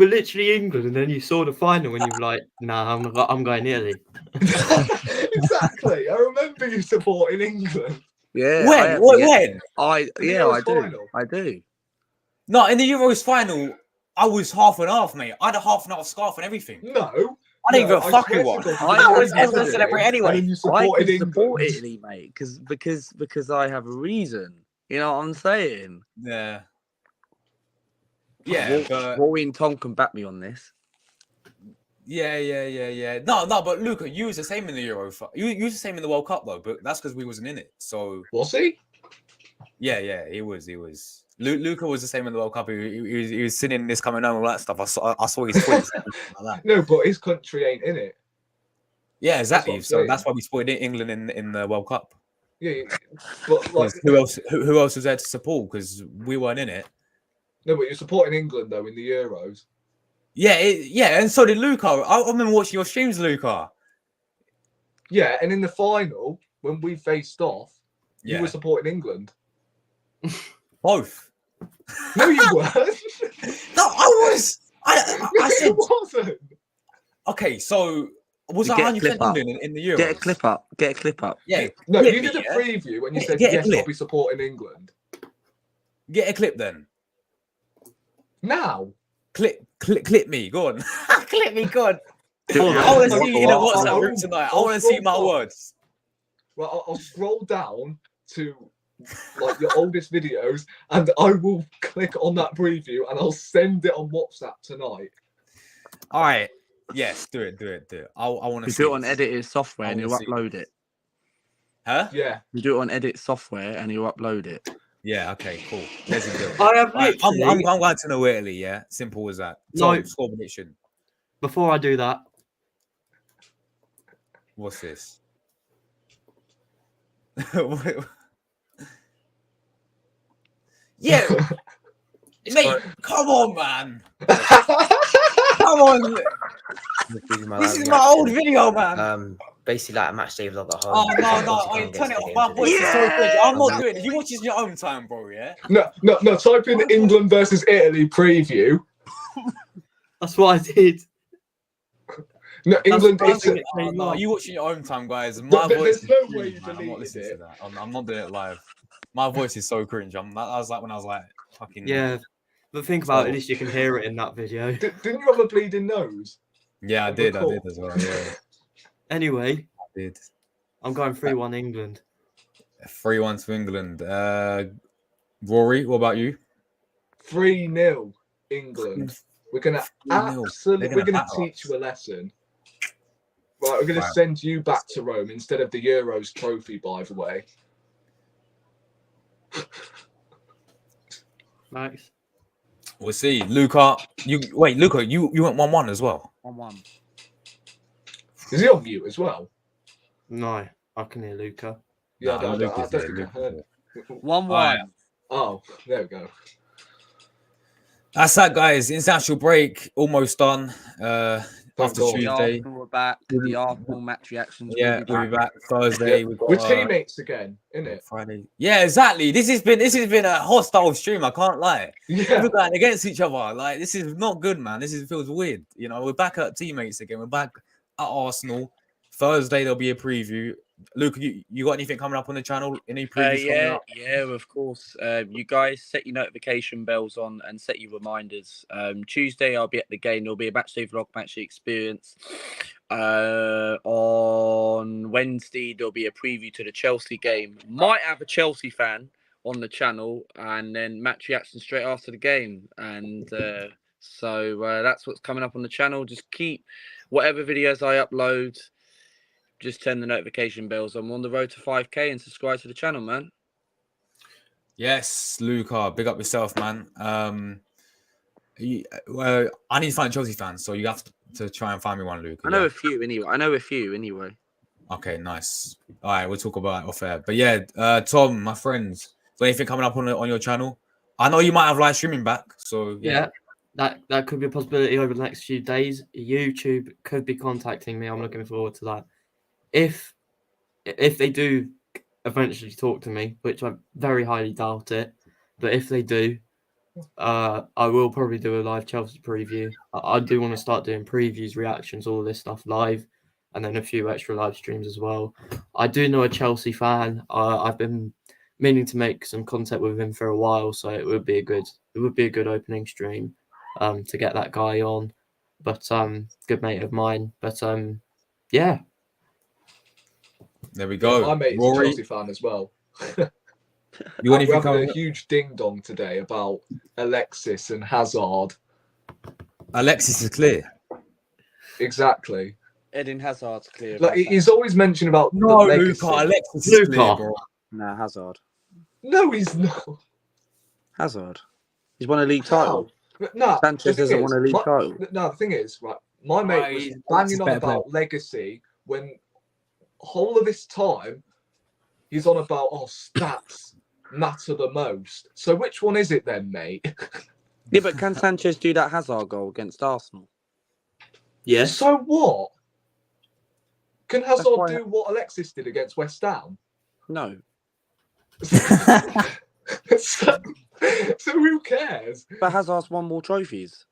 literally England, and then you saw the final, and you were like, "Nah, I'm going Italy." Exactly. I remember you supporting England. Yeah. When? I the do. Euros I do. No, in the Euros final, I was half and half, mate. I had a half and half scarf and everything. No. I didn't even fuck swear with to one. God, I you was supported going to celebrate Italy, anyway. And then you I supported can England. support Italy, mate, because I have a reason. You know what I'm saying? Yeah. Yeah, but Rory and Tom can back me on this. yeah. No, but Luca, you was the same in the Euro. You was the same in the World Cup though, but that's because we wasn't in it. So Was he? yeah, he was. Luca was the same in the World Cup. He was sitting this coming home and all that stuff. I saw his tweets like that. No, but his country ain't in it. Yeah, exactly. I'm So saying. that's why we supported England in the World Cup. Yeah, but like, Who else was there to support? Because we weren't in it. no, but you're supporting England though in the Euros. Yeah, and so did Luca. I remember watching your streams, Luca. Yeah, and in the final when we faced off, you Yeah. were supporting England. Both. No, you weren't. No, I was. I said. You wasn't. Okay, so was You I get a 100% clip up. England in the Euros? Get a clip up. Yeah. No, clip you me, did a yeah? preview when you said Get a yes, clip. I'll be supporting England. Get a clip then. Now, Clip. Clip me. Go on. Clip me. Go on. Hold I want to on. see you in a I'll- WhatsApp I'll- group tonight. I I'll want to see my scroll down. words. Well, I'll scroll down to like your oldest videos, and I will click on that preview, and I'll send it on WhatsApp tonight. All right. Yes, do it. I want to You see do it on this. edited software I and you wanna see. upload it. Huh? Yeah. You do it on edit software and you upload it. Yeah. Okay. Cool. Let's do it. I have All right, I'm literally. going to know Italy. Yeah. Simple as that. No. Tom, score prediction. Before I do that, What's this? Yeah, mate, come on, man. Come on. This is my old video, man. Basically like a match day vlog at home. Oh, no, Once you I can get turn to it the off. games My with voice it. is so cringe. I'm not I'm doing it. You watch this in your own time, bro, yeah? No. Type in England versus Italy preview. that's what I did. No, England. what I It's, think it came No, up. you watch in your own time, guys. My There's voice is no cringe, way you man. I'm not deleted listening it. to that. I'm not doing it live. My voice is so cringe. I was like when I was like fucking. Yeah, but think about it. So- At least you can hear it in that video. Didn't you have a bleeding nose? Yeah, I did as well. Yeah, Anyway, I did. I'm going 3-1 England. 3-1 to England. Rory, what about you? 3-0 England. We're gonna 3-0. absolutely. They're We're gonna gonna batter teach us. you a lesson. Right, we're gonna Right. send you back to Rome instead of the Euros trophy, by the way. Max. We'll see. Luca, you went 1-1 as well. 1-1. Is he on mute as well? No, I can hear Luca. Yeah, Nah, I don't Luca's there, think I Luca's heard. there. 1-1. Alright. Oh, there we go. That's that, guys. International break almost done. Thank After God. The Tuesday. Arsenal are back. The Arsenal match reactions. Yeah, will be we'll be back. back Thursday. Yeah. We've got We're teammates again, innit? Friday. Yeah, exactly. This has been a hostile stream. I can't lie. Yeah. We're going against each other. Like, this is not good, man. Feels weird. You know, we're back at teammates again. We're back at Arsenal. Thursday there'll be a preview. Luke, you got anything coming up on the channel? Any previews coming up? Yeah, of course. You guys set your notification bells on and set your reminders. Tuesday I'll be at the game. There'll be a match day vlog, match day experience. On Wednesday there'll be a preview to the Chelsea game. Might have a Chelsea fan on the channel, and then match reaction straight after the game. And so that's what's coming up on the channel. Just keep whatever videos I upload. Just turn the notification bells. I'm on the road to 5K and subscribe to the channel, man. Yes, Luca, big up yourself, man. Well, I need to find Chelsea fans, so you have to try and find me one, Luca. I know a few anyway. Okay, nice. All right, we'll talk about it off air. But yeah, Tom, my friends, is there anything coming up on your channel? I know you might have live streaming back, so Yeah, that could be a possibility over the next few days. YouTube could be contacting me. I'm looking forward to that. If they do eventually talk to me, which I very highly doubt it, but if they do, I will probably do a live Chelsea preview. I do want to start doing previews, reactions, all this stuff live, and then a few extra live streams as well. I do know a Chelsea fan. I've been meaning to make some contact with him for a while, so it would be a good opening stream to get that guy on. But good mate of mine. But yeah. there we go. My mate is a Rory, Chelsea fan as well. you got We're anything having coming a up? huge ding dong today about Alexis and Hazard. Alexis is clear. Exactly. Eden Hazard's clear. Like he's always mentioned about No, the legacy. Luca, Alexis is clear, Luca. bro. Nah, Hazard. No, he's not. Hazard. He's won a league How? title. No, Sanchez the thing doesn't is, want a league title. No, the thing is, right, my mate Right, was he's banging on better about legacy when whole of this time he's on about stats matter the most. So which one is it then, mate? Yeah, but can Sanchez do that Hazard goal against Arsenal? Yes. So what? Can Hazard why- do what Alexis did against West Ham? No. so who cares? But Hazard's won more trophies.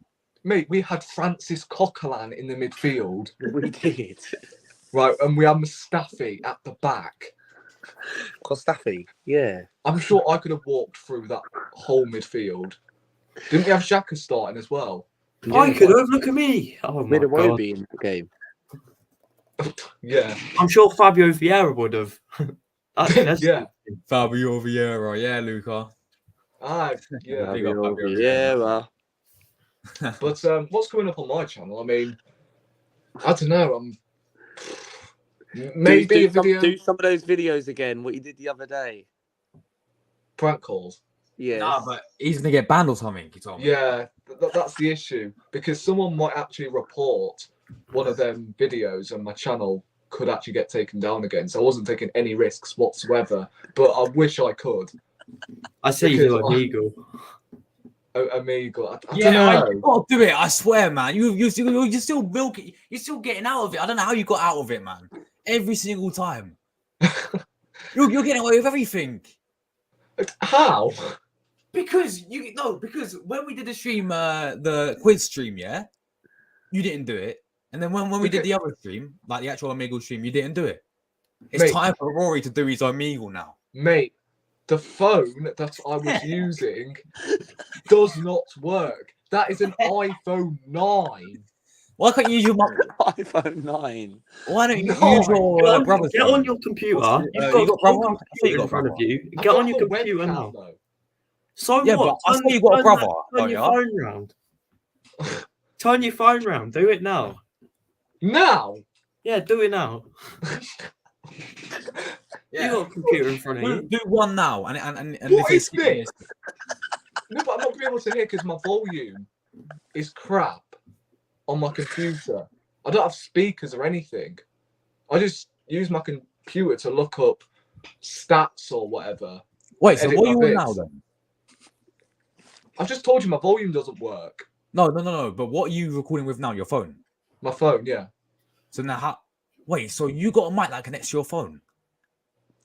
Mate, we had Francis Coquelin in the midfield, We did. right, and we had Mustafi at the back. Kostafi. Yeah. I'm sure I could have walked through that whole midfield. Didn't we have Xhaka starting as well? I could have. Look at me. Oh my With a god. Wobie in the game. Yeah. I'm sure Fabio Vieira would have. That's Yeah. Fabio Vieira, yeah, Luca. Yeah. Big up Fabio Yeah, well. But what's coming up on my channel? I mean, I don't know. Maybe a video. Do some of those videos again. What you did the other day. Prank calls. Yeah. Nah, but he's gonna get banned or something. He told me. Yeah, that's the issue, because someone might actually report one of them videos and my channel could actually get taken down again. So I wasn't taking any risks whatsoever, but I wish I could. I see you do Amigo. Amigo. I Yeah, don't know. you gotta do it. I swear, man. You're still milking. You're still getting out of it. I don't know how you got out of it, man. Every single time. you're getting away with everything. How? Because when we did the stream, the quiz stream, yeah, you didn't do it. And then when we did the other stream, like the actual Omegle stream, you didn't do it. It's time for Rory to do his Omegle now. Mate, the phone that I was using does not work. That is an iPhone 9. Why can't you use your iPhone 9. Why don't you No, use your brother's Get phone? on your computer. You You've got got brother? a I thought you computer got in front of brother. you. I've Get on got your a computer webcam, now. though. So Yeah, what? but I thought you got a brother, Turn don't your ya? phone round. Turn your phone round. Do it now. Now? Yeah, do it now. Yeah. You got a computer in front of you. Do one now, and What if is it's this? No, but I'm not going to be able to hear because my volume is crap on my computer. I don't have speakers or anything. I just use my computer to look up stats or whatever. Wait, so edit what are my you on now bits. then? I've just told you my volume doesn't work. No. But what are you recording with now? Your phone. My phone, yeah. So now how? Wait, so you got a mic that connects to your phone?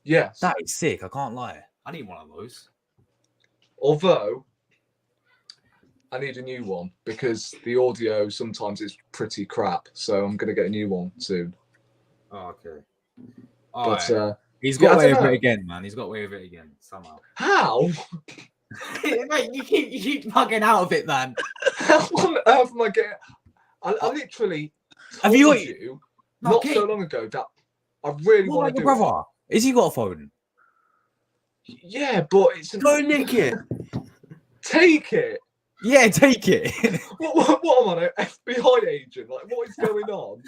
Yes. That is sick. I can't lie. I need one of those. Although, I need a new one because the audio sometimes is pretty crap. So I'm going to get a new one soon. Oh, okay. But he's yeah, got I away don't with it know. again, man. He's got away with it again somehow. How? Mate, you keep fucking out of it, man. How on earth am I getting... I literally Have told you you not Okay. so long ago that I really What want about to your do brother? Is he got a phone? it. Yeah, but it's... Go nick it. Take it. Yeah, take it. What am I, an FBI agent? Like, what is going on?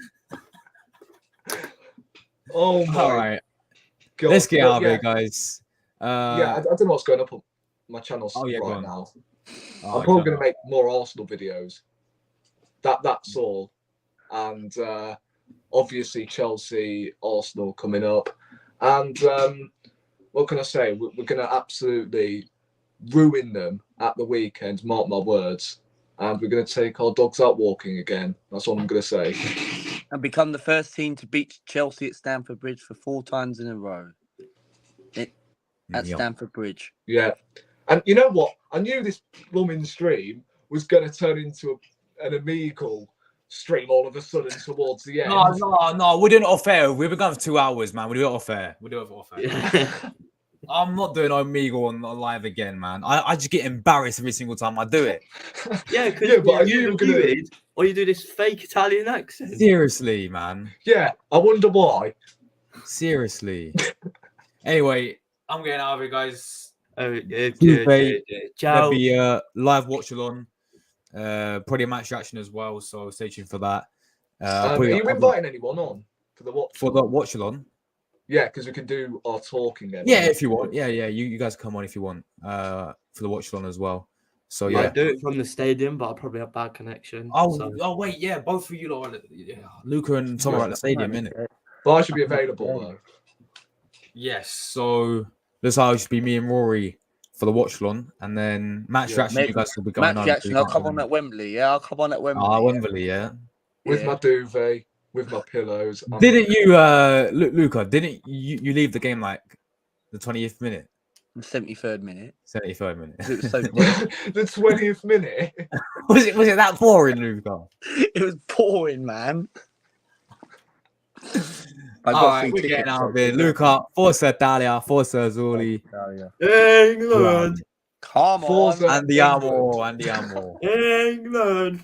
Oh my All right, God. let's get But out of yeah, here, guys. I don't know what's going up on my channel Oh, yeah, go right on. now. Oh, I'm probably okay. going to make more Arsenal videos. That's all. And obviously Chelsea, Arsenal coming up. And what can I say? We're going to absolutely ruin them at the weekend, mark my words. And we're going to take our dogs out walking again. That's all I'm going to say. And become the first team to beat Chelsea at Stamford Bridge for 4 times in a row. At Yeah. Stamford Bridge. Yeah. And you know what? I knew this blooming stream was going to turn into an Amigal stream all of a sudden towards the end. No, we're doing it off air. We've been going for 2 hours, man. We do it off air. We do it off air. Yeah. I'm not doing Omegle on live again, man. I just get embarrassed every single time I do it. Yeah, because Yeah, but I knew you you were gonna- muted, or you do this fake Italian accent. Seriously, man. Yeah, I wonder why. Seriously. Anyway, I'm getting out of here, guys. Ciao. There'll be a live watch along. Probably a match reaction as well, so stay tuned for that. Are you inviting anyone on for the watch? For the watch along? Yeah, because we can do our talking then. Yeah, if you want. Yeah. You guys come on if you want. For the watch along as well. So yeah. I do it from the stadium, but I probably have bad connection. Oh wait, yeah, both of you lot are Luca and Tom are at the stadium, innit? But I should be available though. Yes, so this will just be me and Rory for the watch along, and then match reaction. You guys will be going Match on. reaction, I'll come on at Wembley. Yeah, I'll come on at Wembley. Wembley, yeah. With my duvet, with my pillows. Didn't you, Luca? Didn't you leave the game like the 20th minute? 73rd minute. 73rd minute. It was so the 20th minute. was it that boring, Luca? It was boring, man. All right, we're getting out of here. Luca, Forza Italia, Forza Azzurri. England. Come on. Forza Andiamo. England.